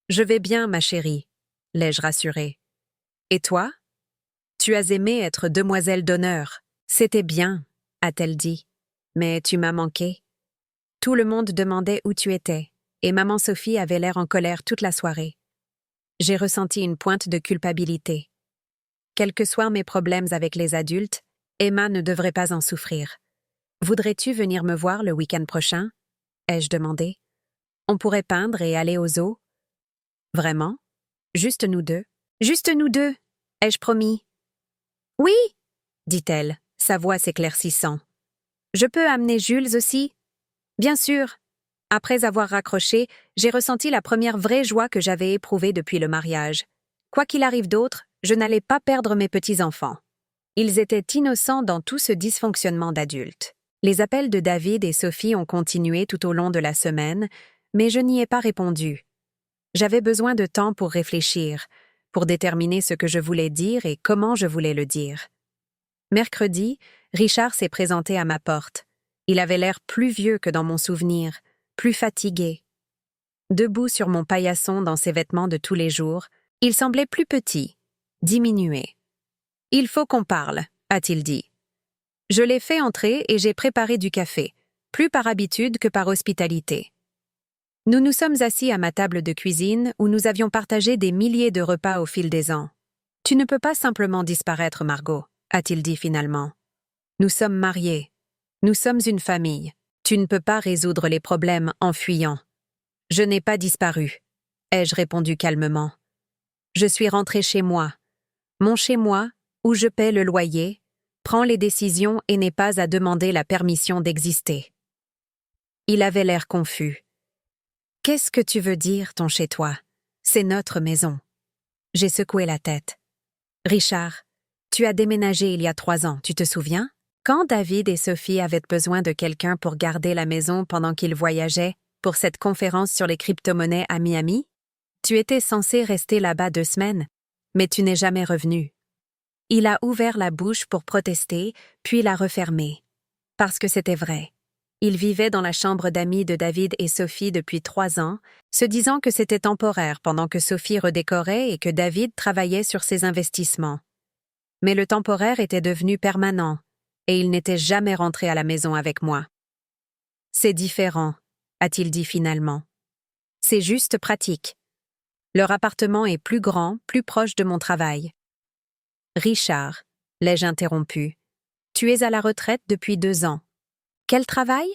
Je vais bien, ma chérie, » l'ai-je rassurée. « Et toi ? Tu as aimé être demoiselle d'honneur. C'était bien, » a-t-elle dit. « Mais tu m'as manqué. » Tout le monde demandait où tu étais, et maman Sophie avait l'air en colère toute la soirée. J'ai ressenti une pointe de culpabilité. Quels que soient mes problèmes avec les adultes, Emma ne devrait pas en souffrir. « Voudrais-tu venir me voir le week-end prochain ?» ai-je demandé. « On pourrait peindre et aller au zoo. »« Vraiment ? Juste nous deux ?»« Juste nous deux, ai-je promis. »« Oui !» dit-elle, sa voix s'éclaircissant. « Je peux amener Jules aussi ?»« Bien sûr !» Après avoir raccroché, j'ai ressenti la première vraie joie que j'avais éprouvée depuis le mariage. Quoi qu'il arrive d'autre, je n'allais pas perdre mes petits-enfants. Ils étaient innocents dans tout ce dysfonctionnement d'adultes. Les appels de David et Sophie ont continué tout au long de la semaine, mais je n'y ai pas répondu. J'avais besoin de temps pour réfléchir, pour déterminer ce que je voulais dire et comment je voulais le dire. Mercredi, Richard s'est présenté à ma porte. Il avait l'air plus vieux que dans mon souvenir, plus fatigué. Debout sur mon paillasson dans ses vêtements de tous les jours, il semblait plus petit, diminué. « Il faut qu'on parle », a-t-il dit. Je l'ai fait entrer et j'ai préparé du café, plus par habitude que par hospitalité. Nous nous sommes assis à ma table de cuisine où nous avions partagé des milliers de repas au fil des ans. « Tu ne peux pas simplement disparaître, Margot », a-t-il dit finalement. « Nous sommes mariés. Nous sommes une famille. Tu ne peux pas résoudre les problèmes en fuyant. »« Je n'ai pas disparu, » ai-je répondu calmement. « Je suis rentrée chez moi. Mon chez-moi, où je paie le loyer, prend les décisions et n'est pas à demander la permission d'exister. » Il avait l'air confus. « Qu'est-ce que tu veux dire, ton chez-toi ? C'est notre maison. » J'ai secoué la tête. « Richard, tu as déménagé il y a 3 ans, tu te souviens ? Quand David et Sophie avaient besoin de quelqu'un pour garder la maison pendant qu'ils voyageaient pour cette conférence sur les crypto-monnaies à Miami, tu étais censé rester là-bas 2 semaines, mais tu n'es jamais revenu. » Il a ouvert la bouche pour protester, puis l'a refermée. Parce que c'était vrai. Il vivait dans la chambre d'amis de David et Sophie depuis 3 ans, se disant que c'était temporaire pendant que Sophie redécorait et que David travaillait sur ses investissements. Mais le temporaire était devenu permanent, et il n'était jamais rentré à la maison avec moi. « C'est différent, » a-t-il dit finalement. « C'est juste pratique. Leur appartement est plus grand, plus proche de mon travail. » « Richard, » l'ai-je interrompu, « tu es à la retraite depuis 2 ans. Quel travail ?»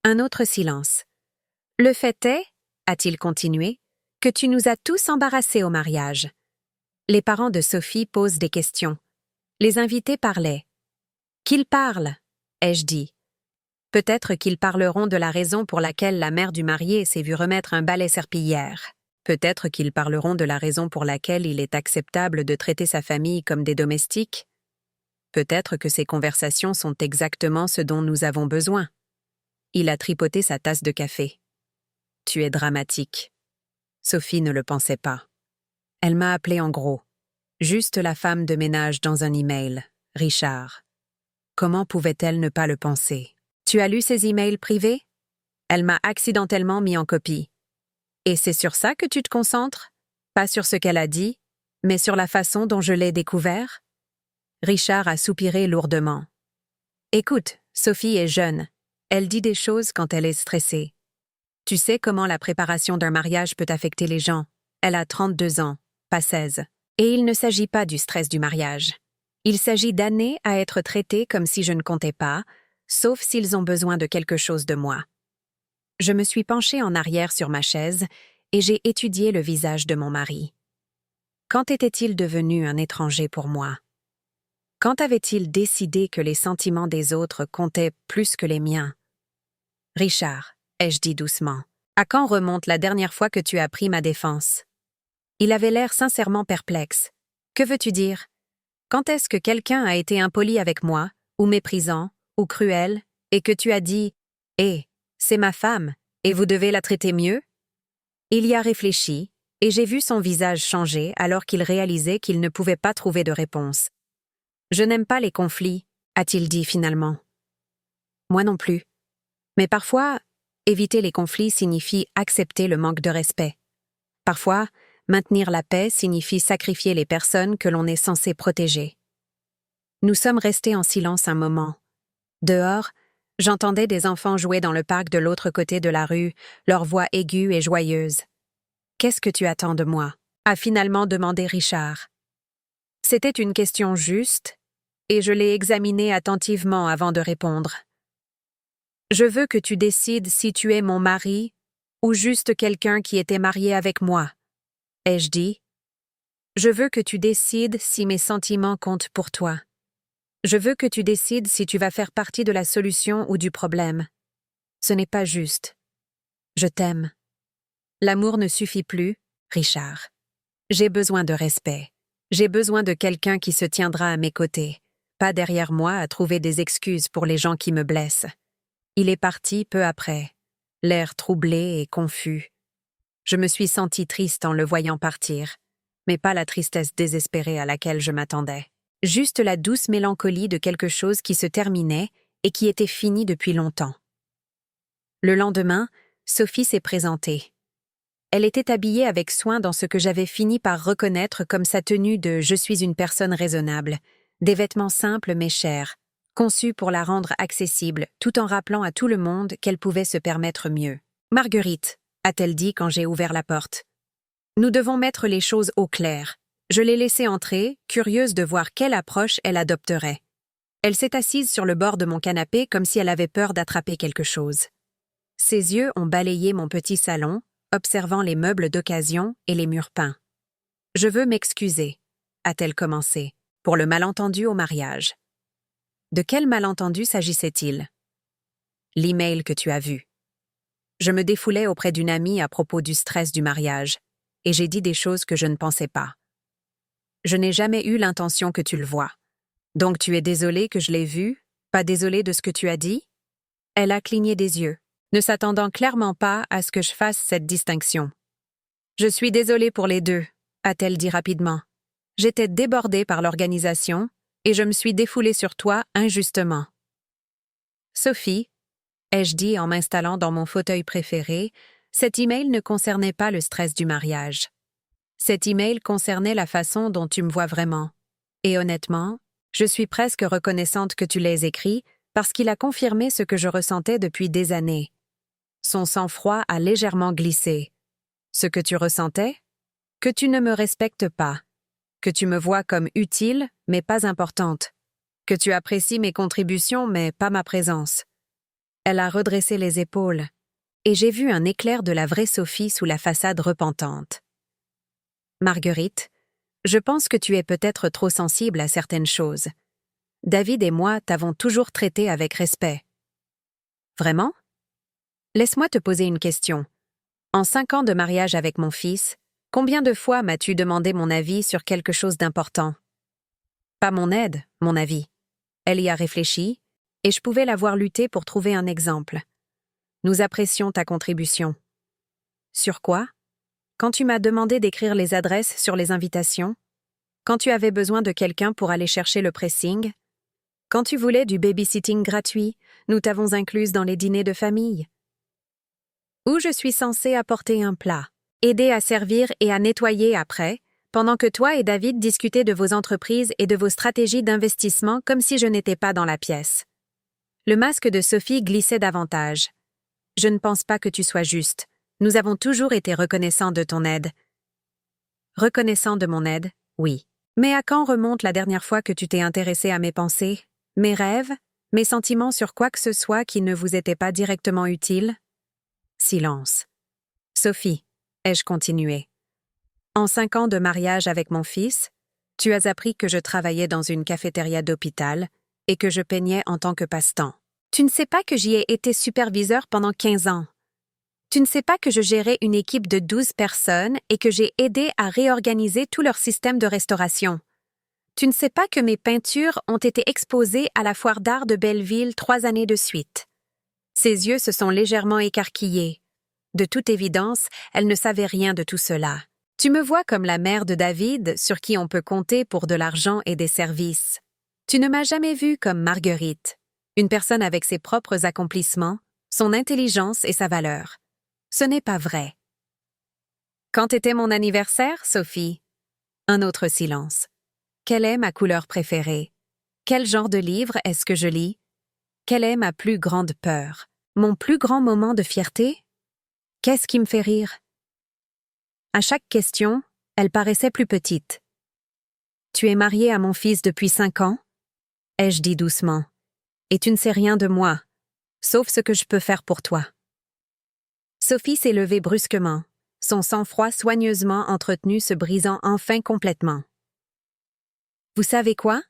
Un autre silence. « Le fait est, » a-t-il continué, « que tu nous as tous embarrassés au mariage. » Les parents de Sophie posent des questions. Les invités parlaient. « Qu'ils parlent » ai-je dit. Peut-être qu'ils parleront de la raison pour laquelle la mère du marié s'est vue remettre un balai serpillière. Peut-être qu'ils parleront de la raison pour laquelle il est acceptable de traiter sa famille comme des domestiques. Peut-être que ces conversations sont exactement ce dont nous avons besoin. Il a tripoté sa tasse de café. « Tu es dramatique. » Sophie ne le pensait pas. Elle m'a appelé en gros. Juste la femme de ménage dans un email, Richard. Comment pouvait-elle ne pas le penser? Tu as lu ses emails privés? Elle m'a accidentellement mis en copie. Et c'est sur ça que tu te concentres? Pas sur ce qu'elle a dit, mais sur la façon dont je l'ai découvert? Richard a soupiré lourdement. Écoute, Sophie est jeune. Elle dit des choses quand elle est stressée. Tu sais comment la préparation d'un mariage peut affecter les gens. Elle a 32 ans, pas 16. Et il ne s'agit pas du stress du mariage. Il s'agit d'années à être traitées comme si je ne comptais pas, sauf s'ils ont besoin de quelque chose de moi. Je me suis penchée en arrière sur ma chaise et j'ai étudié le visage de mon mari. Quand était-il devenu un étranger pour moi? Quand avait-il décidé que les sentiments des autres comptaient plus que les miens? Richard, ai-je dit doucement, à quand remonte la dernière fois que tu as pris ma défense? Il avait l'air sincèrement perplexe. Que veux-tu dire? Quand est-ce que quelqu'un a été impoli avec moi, ou méprisant, ou cruel, et que tu as dit « Eh, c'est ma femme, et vous devez la traiter mieux ?» Il y a réfléchi, et j'ai vu son visage changer alors qu'il réalisait qu'il ne pouvait pas trouver de réponse. « Je n'aime pas les conflits, » a-t-il dit finalement. Moi non plus. Mais parfois, éviter les conflits signifie accepter le manque de respect. Parfois, maintenir la paix signifie sacrifier les personnes que l'on est censé protéger. Nous sommes restés en silence un moment. Dehors, j'entendais des enfants jouer dans le parc de l'autre côté de la rue, leur voix aiguë et joyeuse. « Qu'est-ce que tu attends de moi ?» a finalement demandé Richard. C'était une question juste, et je l'ai examinée attentivement avant de répondre. « Je veux que tu décides si tu es mon mari ou juste quelqu'un qui était marié avec moi. » ai-je dit. « Je veux que tu décides si mes sentiments comptent pour toi. Je veux que tu décides si tu vas faire partie de la solution ou du problème. Ce n'est pas juste. Je t'aime. L'amour ne suffit plus, Richard. J'ai besoin de respect. J'ai besoin de quelqu'un qui se tiendra à mes côtés, pas derrière moi à trouver des excuses pour les gens qui me blessent. » Il est parti peu après, l'air troublé et confus. Je me suis sentie triste en le voyant partir, mais pas la tristesse désespérée à laquelle je m'attendais. Juste la douce mélancolie de quelque chose qui se terminait et qui était fini depuis longtemps. Le lendemain, Sophie s'est présentée. Elle était habillée avec soin dans ce que j'avais fini par reconnaître comme sa tenue de « je suis une personne raisonnable », des vêtements simples mais chers, conçus pour la rendre accessible, tout en rappelant à tout le monde qu'elle pouvait se permettre mieux. « Marguerite », a-t-elle dit quand j'ai ouvert la porte. « Nous devons mettre les choses au clair. » Je l'ai laissée entrer, curieuse de voir quelle approche elle adopterait. Elle s'est assise sur le bord de mon canapé comme si elle avait peur d'attraper quelque chose. Ses yeux ont balayé mon petit salon, observant les meubles d'occasion et les murs peints. « Je veux m'excuser », a-t-elle commencé, « pour le malentendu au mariage. » De quel malentendu s'agissait-il? L'email que tu as vu. Je me défoulais auprès d'une amie à propos du stress du mariage, et j'ai dit des choses que je ne pensais pas. Je n'ai jamais eu l'intention que tu le vois. Donc tu es désolée que je l'ai vu, pas désolée de ce que tu as dit? Elle a cligné des yeux, ne s'attendant clairement pas à ce que je fasse cette distinction. Je suis désolée pour les deux, a-t-elle dit rapidement. J'étais débordée par l'organisation et je me suis défoulée sur toi injustement. Sophie, ai-je dit en m'installant dans mon fauteuil préféré, cet email ne concernait pas le stress du mariage. Cet email concernait la façon dont tu me vois vraiment. Et honnêtement, je suis presque reconnaissante que tu l'aies écrit parce qu'il a confirmé ce que je ressentais depuis des années. Son sang-froid a légèrement glissé. Ce que tu ressentais? Que tu ne me respectes pas. Que tu me vois comme utile, mais pas importante. Que tu apprécies mes contributions, mais pas ma présence. Elle a redressé les épaules, et j'ai vu un éclair de la vraie Sophie sous la façade repentante. Marguerite, je pense que tu es peut-être trop sensible à certaines choses. David et moi t'avons toujours traité avec respect. Vraiment? Laisse-moi te poser une question. En 5 ans de mariage avec mon fils, combien de fois m'as-tu demandé mon avis sur quelque chose d'important? Pas mon aide, mon avis. Elle y a réfléchi, et je pouvais la voir lutter pour trouver un exemple. Nous apprécions ta contribution. Sur quoi? Quand tu m'as demandé d'écrire les adresses sur les invitations? Quand tu avais besoin de quelqu'un pour aller chercher le pressing? Quand tu voulais du babysitting gratuit, nous t'avons incluse dans les dîners de famille. Où je suis censée apporter un plat, aider à servir et à nettoyer après, pendant que toi et David discutez de vos entreprises et de vos stratégies d'investissement comme si je n'étais pas dans la pièce. Le masque de Sophie glissait davantage. Je ne pense pas que tu sois juste. Nous avons toujours été reconnaissants de ton aide. Reconnaissant de mon aide, oui. Mais à quand remonte la dernière fois que tu t'es intéressé à mes pensées, mes rêves, mes sentiments sur quoi que ce soit qui ne vous était pas directement utile? Silence. Sophie, ai-je continué. En 5 ans de mariage avec mon fils, tu as appris que je travaillais dans une cafétéria d'hôpital et que je peignais en tant que passe-temps. Tu ne sais pas que j'y ai été superviseur pendant 15 ans. Tu ne sais pas que je gérais une équipe de 12 personnes et que j'ai aidé à réorganiser tout leur système de restauration. Tu ne sais pas que mes peintures ont été exposées à la foire d'art de Belleville 3 années de suite. Ses yeux se sont légèrement écarquillés. De toute évidence, elle ne savait rien de tout cela. Tu me vois comme la mère de David, sur qui on peut compter pour de l'argent et des services. Tu ne m'as jamais vue comme Marguerite, une personne avec ses propres accomplissements, son intelligence et sa valeur. Ce n'est pas vrai. Quand était mon anniversaire, Sophie? Un autre silence. Quelle est ma couleur préférée? Quel genre de livre est-ce que je lis? Quelle est ma plus grande peur? Mon plus grand moment de fierté? Qu'est-ce qui me fait rire? À chaque question, elle paraissait plus petite. Tu es mariée à mon fils depuis 5 ans? Ai-je dit doucement. Et tu ne sais rien de moi, sauf ce que je peux faire pour toi. Sophie s'est levée brusquement, son sang-froid soigneusement entretenu se brisant enfin complètement. Vous savez quoi?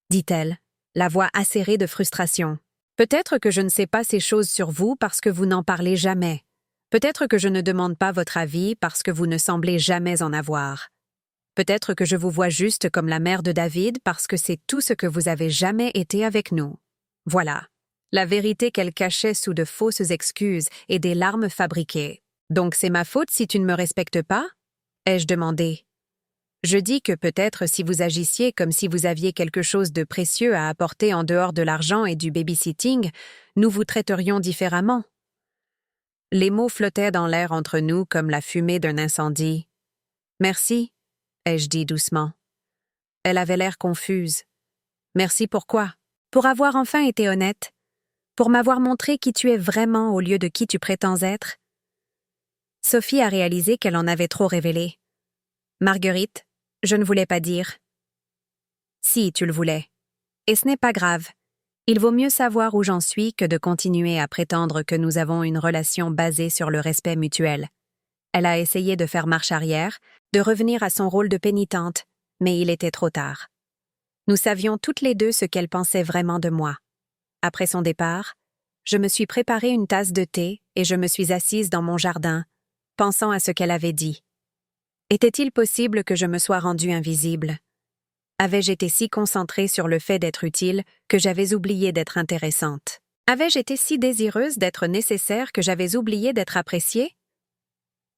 Dit-elle, la voix acérée de frustration. Peut-être que je ne sais pas ces choses sur vous parce que vous n'en parlez jamais. Peut-être que je ne demande pas votre avis parce que vous ne semblez jamais en avoir. Peut-être que je vous vois juste comme la mère de David parce que c'est tout ce que vous avez jamais été avec nous. Voilà. La vérité qu'elle cachait sous de fausses excuses et des larmes fabriquées. Donc c'est ma faute si tu ne me respectes pas? Ai-je demandé. Je dis que peut-être si vous agissiez comme si vous aviez quelque chose de précieux à apporter en dehors de l'argent et du babysitting, nous vous traiterions différemment. Les mots flottaient dans l'air entre nous comme la fumée d'un incendie. Merci, ai-je dit doucement. Elle avait l'air confuse. Merci pourquoi? Pour avoir enfin été honnête? Pour m'avoir montré qui tu es vraiment au lieu de qui tu prétends être? Sophie a réalisé qu'elle en avait trop révélé. Marguerite, je ne voulais pas dire. Si, tu le voulais. Et ce n'est pas grave. Il vaut mieux savoir où j'en suis que de continuer à prétendre que nous avons une relation basée sur le respect mutuel. Elle a essayé de faire marche arrière, de revenir à son rôle de pénitente, mais il était trop tard. Nous savions toutes les deux ce qu'elle pensait vraiment de moi. Après son départ, je me suis préparé une tasse de thé et je me suis assise dans mon jardin, pensant à ce qu'elle avait dit. Était-il possible que je me sois rendue invisible? Avais-je été si concentrée sur le fait d'être utile que j'avais oublié d'être intéressante? Avais-je été si désireuse d'être nécessaire que j'avais oublié d'être appréciée?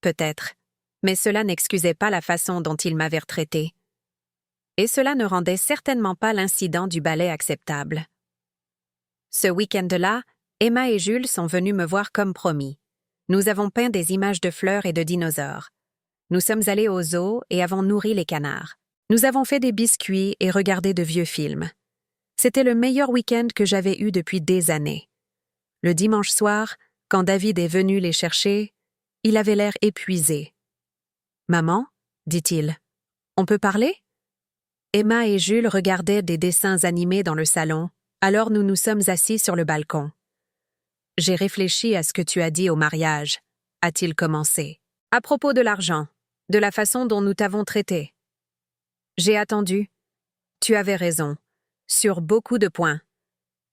Peut-être, mais cela n'excusait pas la façon dont il m'avait retraitée. Et cela ne rendait certainement pas l'incident du ballet acceptable. Ce week-end-là, Emma et Jules sont venus me voir comme promis. Nous avons peint des images de fleurs et de dinosaures. Nous sommes allés au zoo et avons nourri les canards. Nous avons fait des biscuits et regardé de vieux films. C'était le meilleur week-end que j'avais eu depuis des années. Le dimanche soir, quand David est venu les chercher, il avait l'air épuisé. « Maman, dit-il, on peut parler ?» Emma et Jules regardaient des dessins animés dans le salon, alors nous nous sommes assis sur le balcon. « J'ai réfléchi à ce que tu as dit au mariage, » a-t-il commencé. « À propos de l'argent, de la façon dont nous t'avons traité. » J'ai attendu. Tu avais raison. Sur beaucoup de points.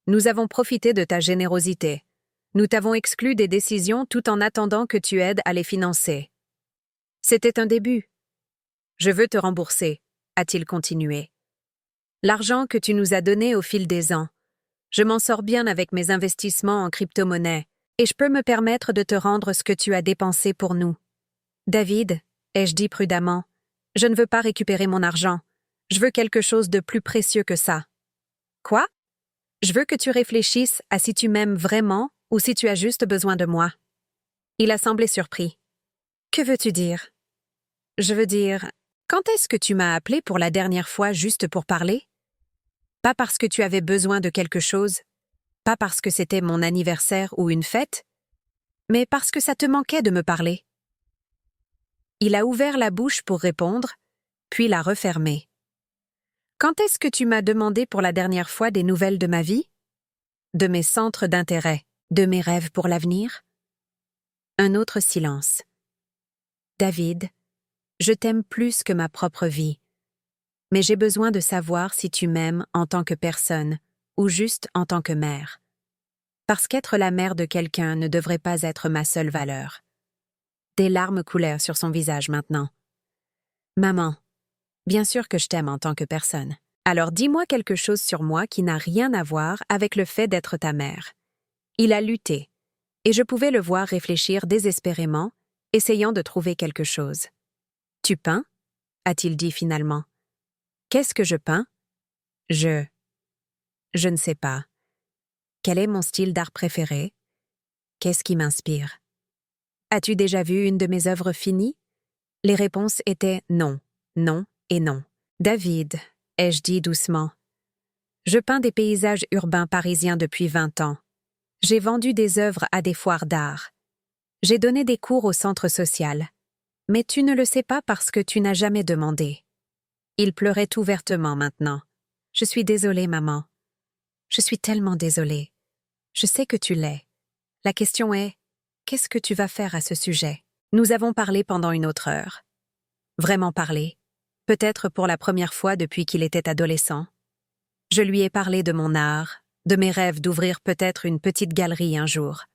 Nous avons profité de ta générosité. Nous t'avons exclu des décisions tout en attendant que tu aides à les financer. C'était un début. Je veux te rembourser, a-t-il continué. L'argent que tu nous as donné au fil des ans. Je m'en sors bien avec mes investissements en crypto-monnaie et je peux me permettre de te rendre ce que tu as dépensé pour nous. David, ai-je dit prudemment, je ne veux pas récupérer mon argent. Je veux quelque chose de plus précieux que ça. Quoi? Je veux que tu réfléchisses à si tu m'aimes vraiment ou si tu as juste besoin de moi. Il a semblé surpris. Que veux-tu dire? Je veux dire, quand est-ce que tu m'as appelé pour la dernière fois juste pour parler? Pas parce que tu avais besoin de quelque chose, pas parce que c'était mon anniversaire ou une fête. Mais parce que ça te manquait de me parler. Il a ouvert la bouche pour répondre, puis l'a refermée. Quand est-ce que tu m'as demandé pour la dernière fois des nouvelles de ma vie? De mes centres d'intérêt, de mes rêves pour l'avenir? Un autre silence. David, je t'aime plus que ma propre vie. Mais j'ai besoin de savoir si tu m'aimes en tant que personne ou juste en tant que mère. Parce qu'être la mère de quelqu'un ne devrait pas être ma seule valeur. Des larmes coulèrent sur son visage maintenant. Maman, bien sûr que je t'aime en tant que personne. Alors dis-moi quelque chose sur moi qui n'a rien à voir avec le fait d'être ta mère. Il a lutté, et je pouvais le voir réfléchir désespérément, essayant de trouver quelque chose. Tu peins? A-t-il dit finalement. Qu'est-ce que je peins? Je ne sais pas. Quel est mon style d'art préféré? Qu'est-ce qui m'inspire? As-tu déjà vu une de mes œuvres finies? Les réponses étaient non, non et non. David, ai-je dit doucement. Je peins des paysages urbains parisiens depuis 20 ans. J'ai vendu des œuvres à des foires d'art. J'ai donné des cours au centre social. Mais tu ne le sais pas parce que tu n'as jamais demandé. Il pleurait ouvertement maintenant. Je suis désolée, maman. Je suis tellement désolée. Je sais que tu l'es. La question est, qu'est-ce que tu vas faire à ce sujet? Nous avons parlé pendant une autre heure. Vraiment parlé. Peut-être pour la première fois depuis qu'il était adolescent. Je lui ai parlé de mon art, de mes rêves d'ouvrir peut-être une petite galerie un jour.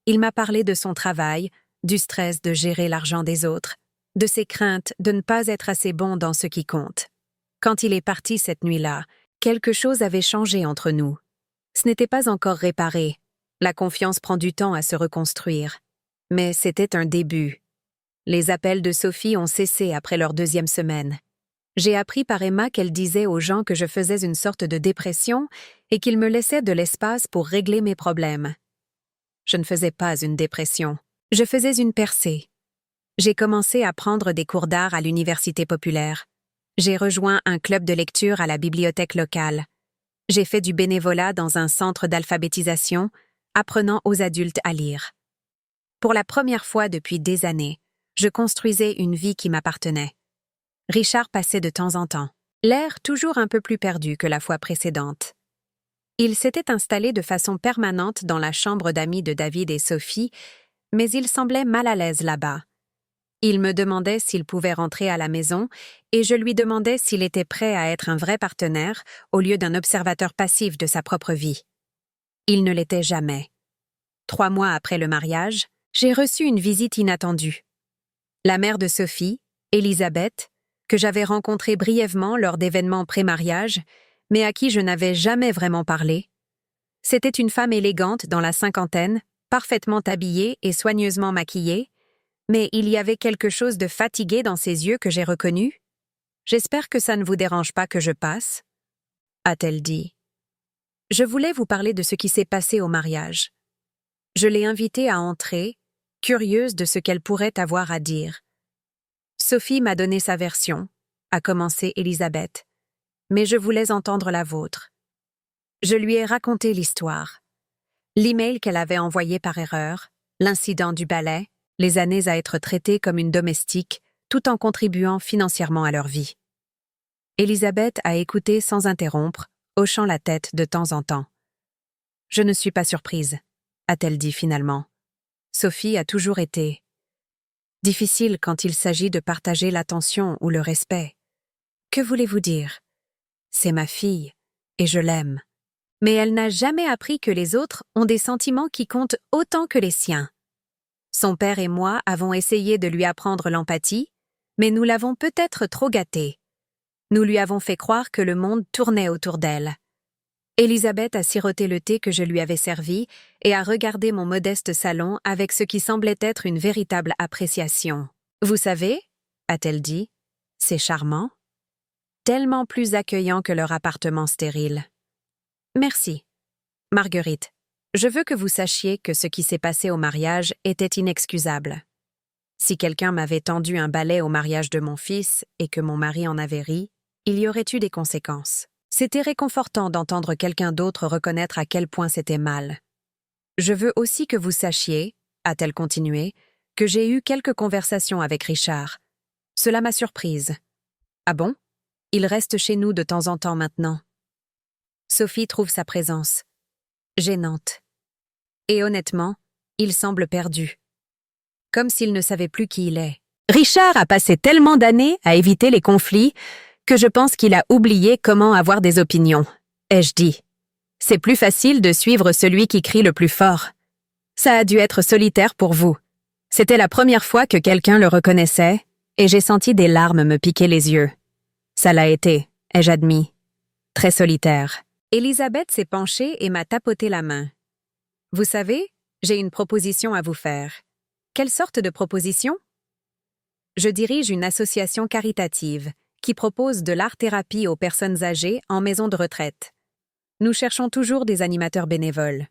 Il m'a parlé de son travail, du stress de gérer l'argent des autres, de ses craintes de ne pas être assez bon dans ce qui compte. Quand il est parti cette nuit-là, quelque chose avait changé entre nous. Ce n'était pas encore réparé. La confiance prend du temps à se reconstruire. Mais c'était un début. Les appels de Sophie ont cessé après leur 2e semaine. J'ai appris par Emma qu'elle disait aux gens que je faisais une sorte de dépression et qu'ils me laissaient de l'espace pour régler mes problèmes. Je ne faisais pas une dépression. Je faisais une percée. J'ai commencé à prendre des cours d'art à l'université populaire. J'ai rejoint un club de lecture à la bibliothèque locale. J'ai fait du bénévolat dans un centre d'alphabétisation, apprenant aux adultes à lire. Pour la première fois depuis des années, je construisais une vie qui m'appartenait. Richard passait de temps en temps, l'air toujours un peu plus perdu que la fois précédente. Il s'était installé de façon permanente dans la chambre d'amis de David et Sophie, mais il semblait mal à l'aise là-bas. Il me demandait s'il pouvait rentrer à la maison et je lui demandais s'il était prêt à être un vrai partenaire au lieu d'un observateur passif de sa propre vie. Il ne l'était jamais. 3 mois après le mariage, j'ai reçu une visite inattendue. La mère de Sophie, Elisabeth, que j'avais rencontrée brièvement lors d'événements pré-mariage, mais à qui je n'avais jamais vraiment parlé. C'était une femme élégante dans la 50aine, parfaitement habillée et soigneusement maquillée, mais il y avait quelque chose de fatigué dans ses yeux que j'ai reconnu. « J'espère que ça ne vous dérange pas que je passe » a-t-elle dit. Je voulais vous parler de ce qui s'est passé au mariage. Je l'ai invitée à entrer, curieuse de ce qu'elle pourrait avoir à dire. Sophie m'a donné sa version, a commencé Elisabeth, mais je voulais entendre la vôtre. Je lui ai raconté l'histoire. L'email qu'elle avait envoyé par erreur, l'incident du ballet, les années à être traitée comme une domestique, tout en contribuant financièrement à leur vie. Elisabeth a écouté sans interrompre, hochant la tête de temps en temps. « Je ne suis pas surprise », a-t-elle dit finalement. Sophie a toujours été difficile quand il s'agit de partager l'attention ou le respect. Que voulez-vous dire? C'est ma fille, et je l'aime. Mais elle n'a jamais appris que les autres ont des sentiments qui comptent autant que les siens. Son père et moi avons essayé de lui apprendre l'empathie, mais nous l'avons peut-être trop gâtée. Nous lui avons fait croire que le monde tournait autour d'elle. Elisabeth a siroté le thé que je lui avais servi et a regardé mon modeste salon avec ce qui semblait être une véritable appréciation. « Vous savez, » a-t-elle dit, « c'est charmant. Tellement plus accueillant que leur appartement stérile. » Merci. Marguerite, je veux que vous sachiez que ce qui s'est passé au mariage était inexcusable. Si quelqu'un m'avait tendu un balai au mariage de mon fils et que mon mari en avait ri, il y aurait eu des conséquences. C'était réconfortant d'entendre quelqu'un d'autre reconnaître à quel point c'était mal. Je veux aussi que vous sachiez, a-t-elle continué, que j'ai eu quelques conversations avec Richard. Cela m'a surprise. Ah bon? Il reste chez nous de temps en temps maintenant. Sophie trouve sa présence gênante. Et honnêtement, il semble perdu. Comme s'il ne savait plus qui il est. Richard a passé tellement d'années à éviter les conflits que je pense qu'il a oublié comment avoir des opinions, ai-je dit. C'est plus facile de suivre celui qui crie le plus fort. Ça a dû être solitaire pour vous. C'était la première fois que quelqu'un le reconnaissait, et j'ai senti des larmes me piquer les yeux. Ça l'a été, ai-je admis. Très solitaire. Elisabeth s'est penchée et m'a tapoté la main. Vous savez, j'ai une proposition à vous faire. Quelle sorte de proposition? Je dirige une association caritative qui propose de l'art-thérapie aux personnes âgées en maison de retraite. Nous cherchons toujours des animateurs bénévoles.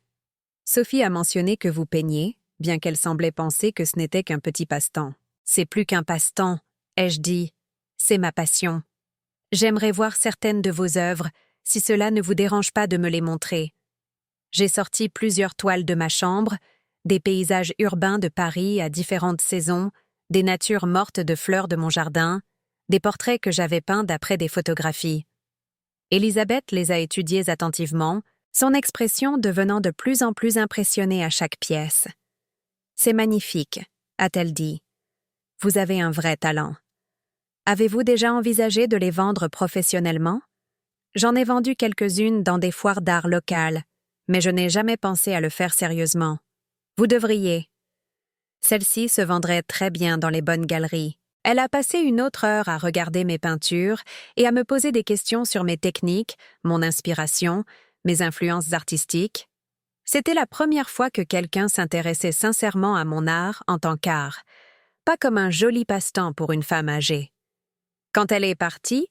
Sophie a mentionné que vous peignez, bien qu'elle semblait penser que ce n'était qu'un petit passe-temps. C'est plus qu'un passe-temps, ai-je dit. C'est ma passion. J'aimerais voir certaines de vos œuvres, si cela ne vous dérange pas de me les montrer. J'ai sorti plusieurs toiles de ma chambre, des paysages urbains de Paris à différentes saisons, des natures mortes de fleurs de mon jardin, des portraits que j'avais peints d'après des photographies. Elisabeth les a étudiés attentivement, son expression devenant de plus en plus impressionnée à chaque pièce. « C'est magnifique », a-t-elle dit. « Vous avez un vrai talent. Avez-vous déjà envisagé de les vendre professionnellement? J'en ai vendu quelques-unes dans des foires d'art locales, mais je n'ai jamais pensé à le faire sérieusement. Vous devriez. » Celle-ci se vendrait très bien dans les bonnes galeries. Elle a passé une autre heure à regarder mes peintures et à me poser des questions sur mes techniques, mon inspiration, mes influences artistiques. C'était la première fois que quelqu'un s'intéressait sincèrement à mon art en tant qu'art, pas comme un joli passe-temps pour une femme âgée. Quand elle est partie,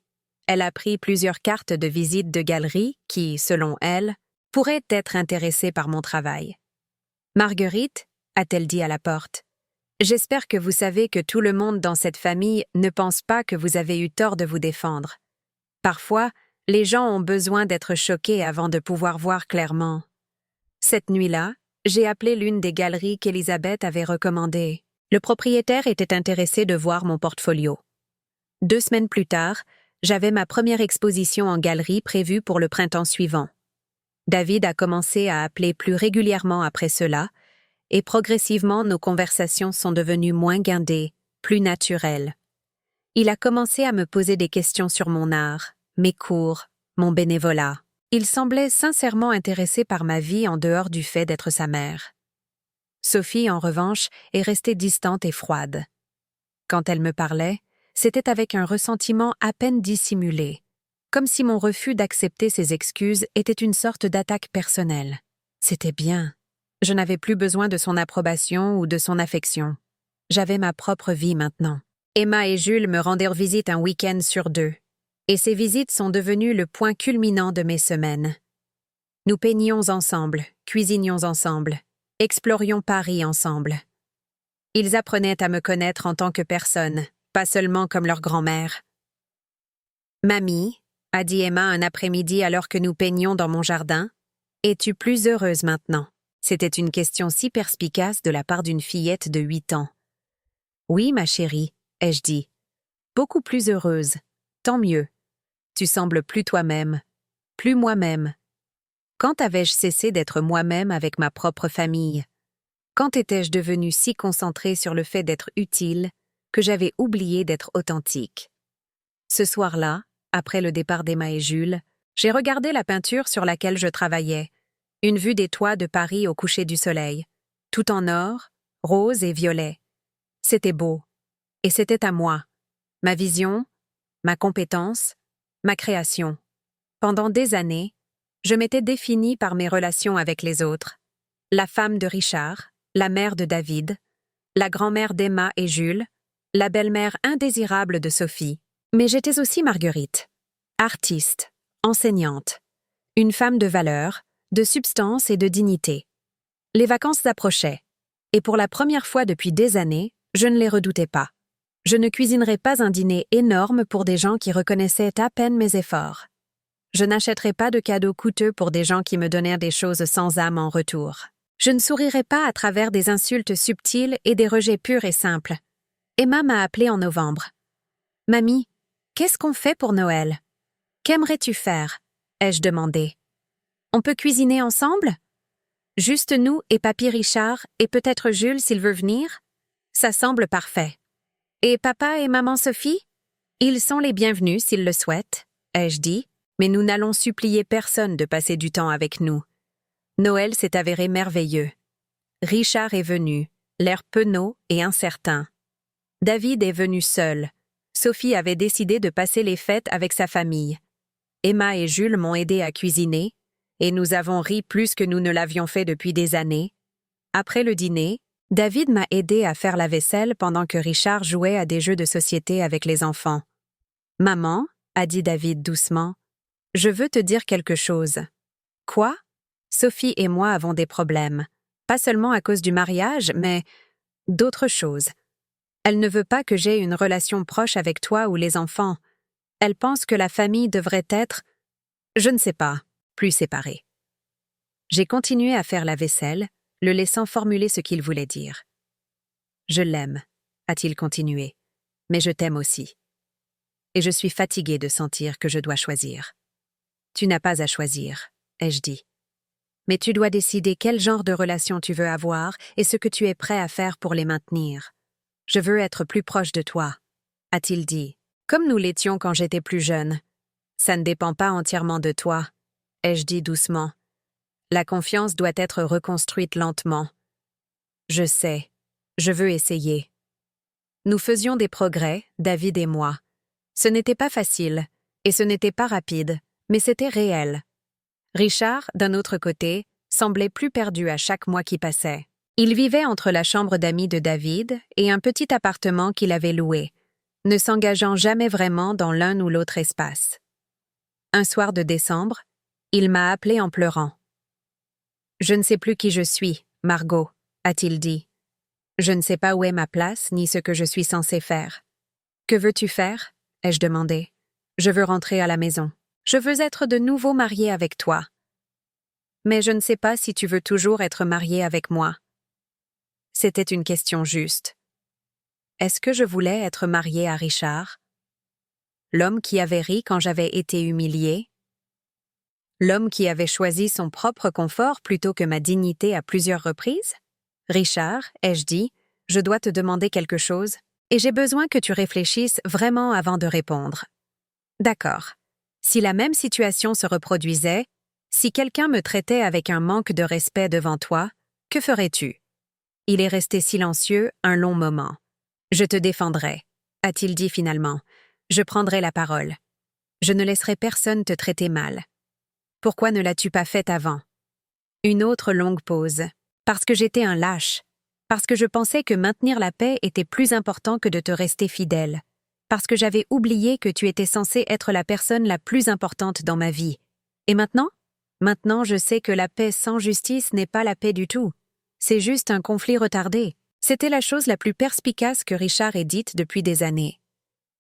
elle a pris plusieurs cartes de visite de galeries qui, selon elle, pourraient être intéressées par mon travail. « Marguerite » a-t-elle dit à la porte. « J'espère que vous savez que tout le monde dans cette famille ne pense pas que vous avez eu tort de vous défendre. Parfois, les gens ont besoin d'être choqués avant de pouvoir voir clairement. » Cette nuit-là, j'ai appelé l'une des galeries qu'Elisabeth avait recommandées. Le propriétaire était intéressé de voir mon portfolio. 2 semaines plus tard, j'avais ma première exposition en galerie prévue pour le printemps suivant. David a commencé à appeler plus régulièrement après cela, et progressivement nos conversations sont devenues moins guindées, plus naturelles. Il a commencé à me poser des questions sur mon art, mes cours, mon bénévolat. Il semblait sincèrement intéressé par ma vie en dehors du fait d'être sa mère. Sophie, en revanche, est restée distante et froide. Quand elle me parlait, c'était avec un ressentiment à peine dissimulé, comme si mon refus d'accepter ses excuses était une sorte d'attaque personnelle. C'était bien. Je n'avais plus besoin de son approbation ou de son affection. J'avais ma propre vie maintenant. Emma et Jules me rendirent visite un week-end sur 2, et ces visites sont devenues le point culminant de mes semaines. Nous peignions ensemble, cuisinions ensemble, explorions Paris ensemble. Ils apprenaient à me connaître en tant que personne, pas seulement comme leur grand-mère. « Mamie », a dit Emma un après-midi alors que nous peignions dans mon jardin, « es-tu plus heureuse maintenant ?» C'était une question si perspicace de la part d'une fillette de 8 ans. « Oui, ma chérie », ai-je dit. « Beaucoup plus heureuse. Tant mieux. Tu sembles plus toi-même, plus moi-même. » Quand avais-je cessé d'être moi-même avec ma propre famille? Quand étais-je devenue si concentrée sur le fait d'être utile que j'avais oublié d'être authentique? Ce soir-là, après le départ d'Emma et Jules, j'ai regardé la peinture sur laquelle je travaillais, une vue des toits de Paris au coucher du soleil, tout en or, rose et violet. C'était beau. Et c'était à moi. Ma vision, ma compétence, ma création. Pendant des années, je m'étais définie par mes relations avec les autres. La femme de Richard, la mère de David, la grand-mère d'Emma et Jules, la belle-mère indésirable de Sophie. Mais j'étais aussi Marguerite, artiste, enseignante, une femme de valeur, de substance et de dignité. Les vacances approchaient, et pour la première fois depuis des années, je ne les redoutais pas. Je ne cuisinerais pas un dîner énorme pour des gens qui reconnaissaient à peine mes efforts. Je n'achèterais pas de cadeaux coûteux pour des gens qui me donnèrent des choses sans âme en retour. Je ne sourirai pas à travers des insultes subtiles et des rejets purs et simples. Emma m'a appelée en novembre. « Mamie, qu'est-ce qu'on fait pour Noël? Qu'aimerais-tu faire ?» ai-je demandé. « On peut cuisiner ensemble? Juste nous et Papy Richard et peut-être Jules s'il veut venir? Ça semble parfait. Et papa et maman Sophie? Ils sont les bienvenus s'ils le souhaitent, ai-je dit, mais nous n'allons supplier personne de passer du temps avec nous. Noël s'est avéré merveilleux. Richard est venu, l'air penaud et incertain. David est venu seul. Sophie avait décidé de passer les fêtes avec sa famille. Emma et Jules m'ont aidé à cuisiner, et nous avons ri plus que nous ne l'avions fait depuis des années. Après le dîner, David m'a aidé à faire la vaisselle pendant que Richard jouait à des jeux de société avec les enfants. « Maman, » a dit David doucement, « je veux te dire quelque chose. »« Quoi ?» Sophie et moi avons des problèmes. Pas seulement à cause du mariage, mais d'autres choses. Elle ne veut pas que j'aie une relation proche avec toi ou les enfants. Elle pense que la famille devrait être, je ne sais pas, plus séparée. J'ai continué à faire la vaisselle, le laissant formuler ce qu'il voulait dire. « Je l'aime, » a-t-il continué, « mais je t'aime aussi. Et je suis fatiguée de sentir que je dois choisir. »« Tu n'as pas à choisir, » ai-je dit. « Mais tu dois décider quel genre de relation tu veux avoir et ce que tu es prêt à faire pour les maintenir. Je veux être plus proche de toi, » a-t-il dit, comme nous l'étions quand j'étais plus jeune. « Ça ne dépend pas entièrement de toi, » ai-je dit doucement. « La confiance doit être reconstruite lentement. » Je sais, je veux essayer. Nous faisions des progrès, David et moi. Ce n'était pas facile, et ce n'était pas rapide, mais c'était réel. Richard, d'un autre côté, semblait plus perdu à chaque mois qui passait. Il vivait entre la chambre d'amis de David et un petit appartement qu'il avait loué, ne s'engageant jamais vraiment dans l'un ou l'autre espace. Un soir de décembre, il m'a appelé en pleurant. « Je ne sais plus qui je suis, Margot, » a-t-il dit. « Je ne sais pas où est ma place ni ce que je suis censé faire. »« Que veux-tu faire ?» ai-je demandé. « Je veux rentrer à la maison. Je veux être de nouveau mariée avec toi. »« Mais je ne sais pas si tu veux toujours être mariée avec moi. » C'était une question juste. Est-ce que je voulais être mariée à Richard? L'homme qui avait ri quand j'avais été humiliée? L'homme qui avait choisi son propre confort plutôt que ma dignité à plusieurs reprises? Richard, ai-je dit, je dois te demander quelque chose, et j'ai besoin que tu réfléchisses vraiment avant de répondre. D'accord. Si la même situation se reproduisait, si quelqu'un me traitait avec un manque de respect devant toi, que ferais-tu? Il est resté silencieux un long moment. Je te défendrai, a-t-il dit finalement. Je prendrai la parole. Je ne laisserai personne te traiter mal. Pourquoi ne l'as-tu pas fait avant? Une autre longue pause. Parce que j'étais un lâche. Parce que je pensais que maintenir la paix était plus important que de te rester fidèle. Parce que j'avais oublié que tu étais censé être la personne la plus importante dans ma vie. Et maintenant? Maintenant, je sais que la paix sans justice n'est pas la paix du tout. C'est juste un conflit retardé. C'était la chose la plus perspicace que Richard ait dite depuis des années.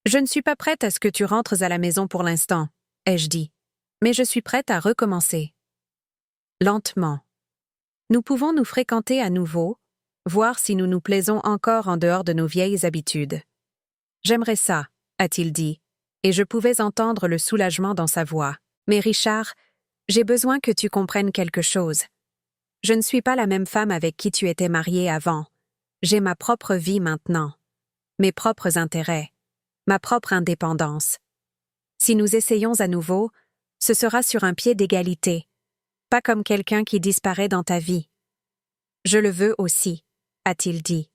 Je ne suis pas prête à ce que tu rentres à la maison pour l'instant, ai-je dit. Mais je suis prête à recommencer. Lentement. Nous pouvons nous fréquenter à nouveau, voir si nous nous plaisons encore en dehors de nos vieilles habitudes. J'aimerais ça, a-t-il dit, et je pouvais entendre le soulagement dans sa voix. Mais Richard, j'ai besoin que tu comprennes quelque chose. Je ne suis pas la même femme avec qui tu étais mariée avant. J'ai ma propre vie maintenant, mes propres intérêts, ma propre indépendance. Si nous essayons à nouveau, ce sera sur un pied d'égalité, pas comme quelqu'un qui disparaît dans ta vie. Je le veux aussi, a-t-il dit.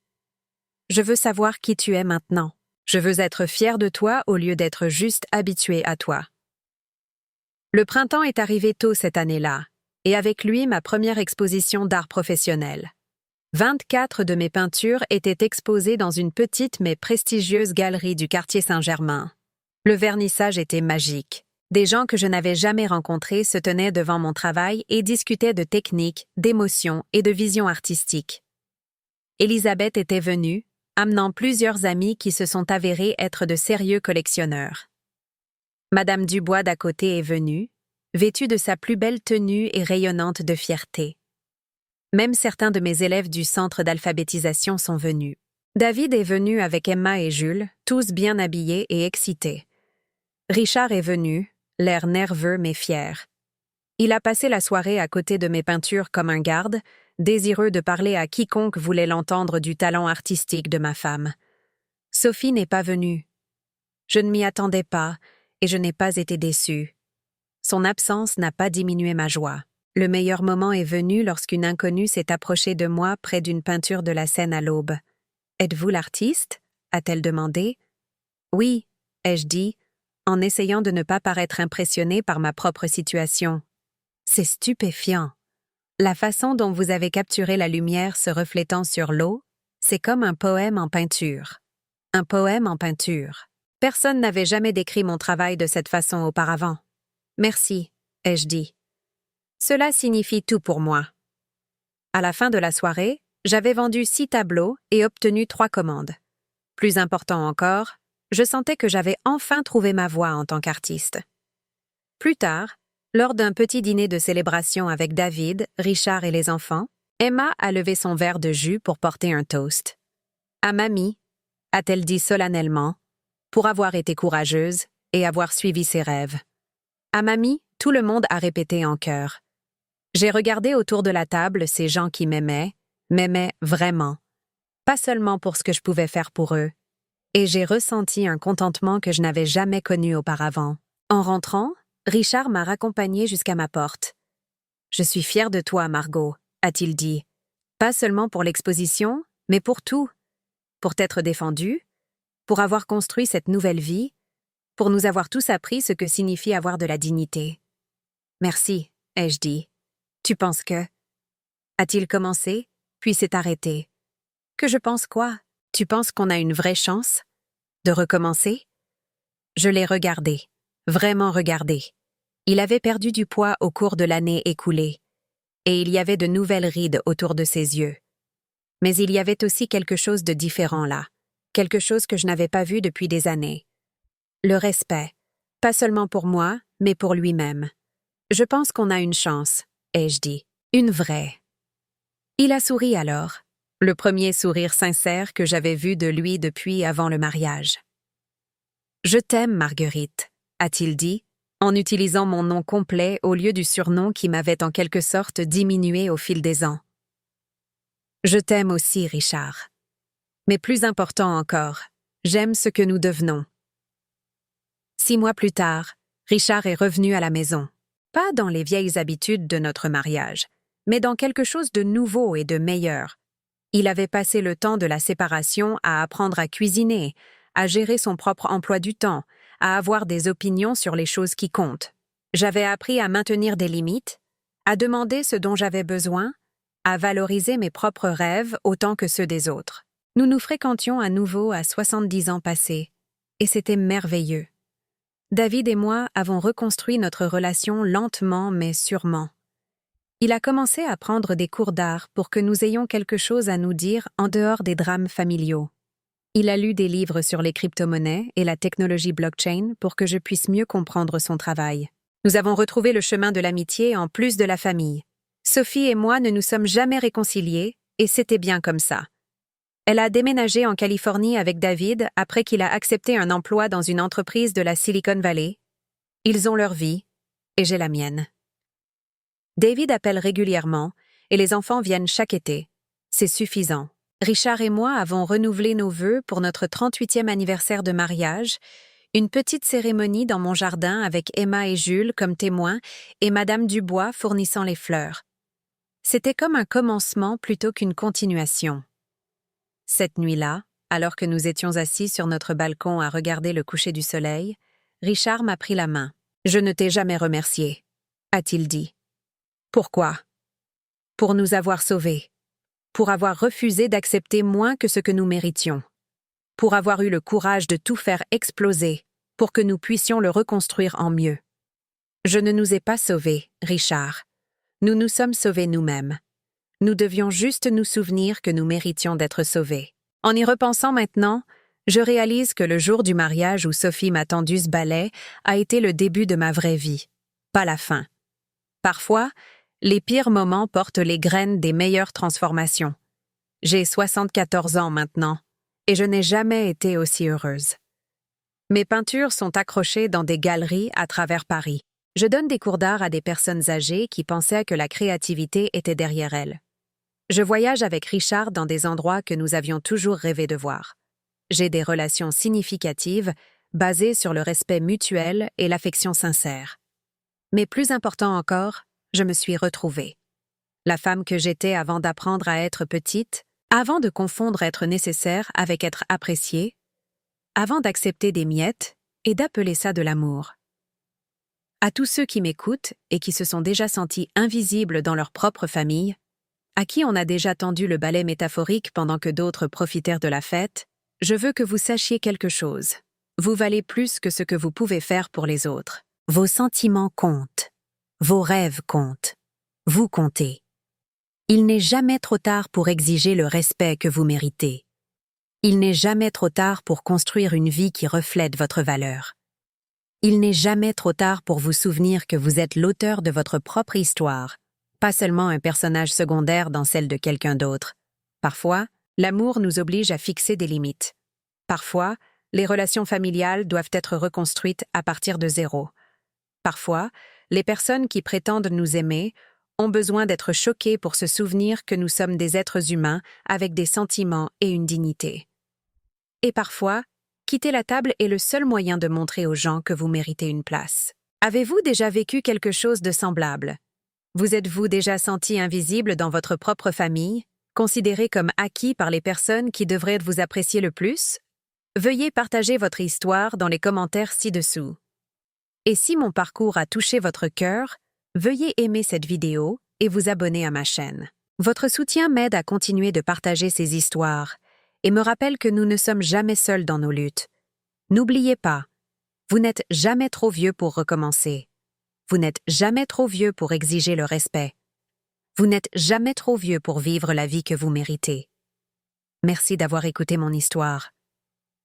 Je veux savoir qui tu es maintenant. Je veux être fière de toi au lieu d'être juste habituée à toi. Le printemps est arrivé tôt cette année-là, et avec lui ma première exposition d'art professionnel. 24 de mes peintures étaient exposées dans une petite mais prestigieuse galerie du quartier Saint-Germain. Le vernissage était magique. Des gens que je n'avais jamais rencontrés se tenaient devant mon travail et discutaient de technique, d'émotion et de vision artistique. Élisabeth était venue, amenant plusieurs amis qui se sont avérés être de sérieux collectionneurs. Madame Dubois d'à côté est venue, vêtue de sa plus belle tenue et rayonnante de fierté. Même certains de mes élèves du centre d'alphabétisation sont venus. David est venu avec Emma et Jules, tous bien habillés et excités. Richard est venu, l'air nerveux mais fier. Il a passé la soirée à côté de mes peintures comme un garde, désireux de parler à quiconque voulait l'entendre du talent artistique de ma femme. Sophie n'est pas venue. Je ne m'y attendais pas, et je n'ai pas été déçue. Son absence n'a pas diminué ma joie. Le meilleur moment est venu lorsqu'une inconnue s'est approchée de moi près d'une peinture de la Seine à l'aube. « Êtes-vous l'artiste » a-t-elle demandé. « Oui » ai-je dit, en essayant de ne pas paraître impressionnée par ma propre situation. « C'est stupéfiant. La façon dont vous avez capturé la lumière se reflétant sur l'eau, c'est comme un poème en peinture. Un poème en peinture. Personne n'avait jamais décrit mon travail de cette façon auparavant. Merci, ai-je dit. Cela signifie tout pour moi. À la fin de la soirée, j'avais vendu 6 tableaux et obtenu 3 commandes. Plus important encore, je sentais que j'avais enfin trouvé ma voie en tant qu'artiste. Plus tard, lors d'un petit dîner de célébration avec David, Richard et les enfants, Emma a levé son verre de jus pour porter un toast. « À mamie », a-t-elle dit solennellement, pour avoir été courageuse et avoir suivi ses rêves. À mamie, tout le monde a répété en chœur. J'ai regardé autour de la table ces gens qui m'aimaient vraiment, pas seulement pour ce que je pouvais faire pour eux, et j'ai ressenti un contentement que je n'avais jamais connu auparavant. En rentrant, Richard m'a raccompagnée jusqu'à ma porte. « Je suis fière de toi, Margot », a-t-il dit. « Pas seulement pour l'exposition, mais pour tout. Pour t'être défendue, pour avoir construit cette nouvelle vie, pour nous avoir tous appris ce que signifie avoir de la dignité. »« Merci », ai-je dit. « Tu penses que… » A-t-il commencé, puis s'est arrêté. « Que je pense quoi? Tu penses qu'on a une vraie chance? De recommencer ?» Je l'ai regardé, vraiment regardé. Il avait perdu du poids au cours de l'année écoulée, et il y avait de nouvelles rides autour de ses yeux. Mais il y avait aussi quelque chose de différent là, quelque chose que je n'avais pas vu depuis des années. Le respect, pas seulement pour moi, mais pour lui-même. Je pense qu'on a une chance, ai-je dit, une vraie. Il a souri alors, le premier sourire sincère que j'avais vu de lui depuis avant le mariage. « Je t'aime, Marguerite », a-t-il dit, en utilisant mon nom complet au lieu du surnom qui m'avait en quelque sorte diminué au fil des ans. « Je t'aime aussi, Richard. Mais plus important encore, j'aime ce que nous devenons. » 6 mois plus tard, Richard est revenu à la maison. Pas dans les vieilles habitudes de notre mariage, mais dans quelque chose de nouveau et de meilleur. Il avait passé le temps de la séparation à apprendre à cuisiner, à gérer son propre emploi du temps, à avoir des opinions sur les choses qui comptent. J'avais appris à maintenir des limites, à demander ce dont j'avais besoin, à valoriser mes propres rêves autant que ceux des autres. Nous nous fréquentions à nouveau à 70 ans passés, et c'était merveilleux. David et moi avons reconstruit notre relation lentement mais sûrement. Il a commencé à prendre des cours d'art pour que nous ayons quelque chose à nous dire en dehors des drames familiaux. Il a lu des livres sur les crypto-monnaies et la technologie blockchain pour que je puisse mieux comprendre son travail. Nous avons retrouvé le chemin de l'amitié en plus de la famille. Sophie et moi ne nous sommes jamais réconciliés, et c'était bien comme ça. Elle a déménagé en Californie avec David après qu'il a accepté un emploi dans une entreprise de la Silicon Valley. Ils ont leur vie, et j'ai la mienne. David appelle régulièrement, et les enfants viennent chaque été. C'est suffisant. Richard et moi avons renouvelé nos vœux pour notre 38e anniversaire de mariage, une petite cérémonie dans mon jardin avec Emma et Jules comme témoins et Madame Dubois fournissant les fleurs. C'était comme un commencement plutôt qu'une continuation. Cette nuit-là, alors que nous étions assis sur notre balcon à regarder le coucher du soleil, Richard m'a pris la main. « Je ne t'ai jamais remercié », a-t-il dit. « Pourquoi ? » « Pour nous avoir sauvés. Pour avoir refusé d'accepter moins que ce que nous méritions. Pour avoir eu le courage de tout faire exploser, pour que nous puissions le reconstruire en mieux. Je ne nous ai pas sauvés, Richard. Nous nous sommes sauvés nous-mêmes. Nous devions juste nous souvenir que nous méritions d'être sauvés. En y repensant maintenant, je réalise que le jour du mariage où Sophie m'a tendu ce balai a été le début de ma vraie vie, pas la fin. Parfois, Les pires moments portent les graines des meilleures transformations. J'ai 74 ans maintenant, et je n'ai jamais été aussi heureuse. Mes peintures sont accrochées dans des galeries à travers Paris. Je donne des cours d'art à des personnes âgées qui pensaient que la créativité était derrière elles. Je voyage avec Richard dans des endroits que nous avions toujours rêvé de voir. J'ai des relations significatives, basées sur le respect mutuel et l'affection sincère. Mais plus important encore, je me suis retrouvée. La femme que j'étais avant d'apprendre à être petite, avant de confondre être nécessaire avec être appréciée, avant d'accepter des miettes et d'appeler ça de l'amour. À tous ceux qui m'écoutent et qui se sont déjà sentis invisibles dans leur propre famille, à qui on a déjà tendu le balai métaphorique pendant que d'autres profitèrent de la fête, je veux que vous sachiez quelque chose. Vous valez plus que ce que vous pouvez faire pour les autres. Vos sentiments comptent. Vos rêves comptent. Vous comptez. Il n'est jamais trop tard pour exiger le respect que vous méritez. Il n'est jamais trop tard pour construire une vie qui reflète votre valeur. Il n'est jamais trop tard pour vous souvenir que vous êtes l'auteur de votre propre histoire, pas seulement un personnage secondaire dans celle de quelqu'un d'autre. Parfois, l'amour nous oblige à fixer des limites. Parfois, les relations familiales doivent être reconstruites à partir de zéro. Parfois, les personnes qui prétendent nous aimer ont besoin d'être choquées pour se souvenir que nous sommes des êtres humains avec des sentiments et une dignité. Et parfois, quitter la table est le seul moyen de montrer aux gens que vous méritez une place. Avez-vous déjà vécu quelque chose de semblable? Vous êtes-vous déjà senti invisible dans votre propre famille, considéré comme acquis par les personnes qui devraient vous apprécier le plus? Veuillez partager votre histoire dans les commentaires ci-dessous. Et si mon parcours a touché votre cœur, veuillez aimer cette vidéo et vous abonner à ma chaîne. Votre soutien m'aide à continuer de partager ces histoires et me rappelle que nous ne sommes jamais seuls dans nos luttes. N'oubliez pas, vous n'êtes jamais trop vieux pour recommencer. Vous n'êtes jamais trop vieux pour exiger le respect. Vous n'êtes jamais trop vieux pour vivre la vie que vous méritez. Merci d'avoir écouté mon histoire.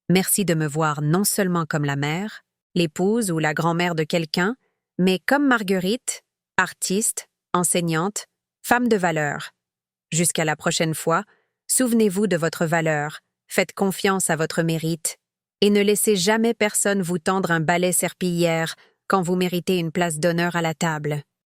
Merci de me voir non seulement comme la mère, l'épouse ou la grand-mère de quelqu'un, mais comme Marguerite, artiste, enseignante, femme de valeur. Jusqu'à la prochaine fois, souvenez-vous de votre valeur, faites confiance à votre mérite, et ne laissez jamais personne vous tendre un balai serpillière quand vous méritez une place d'honneur à la table.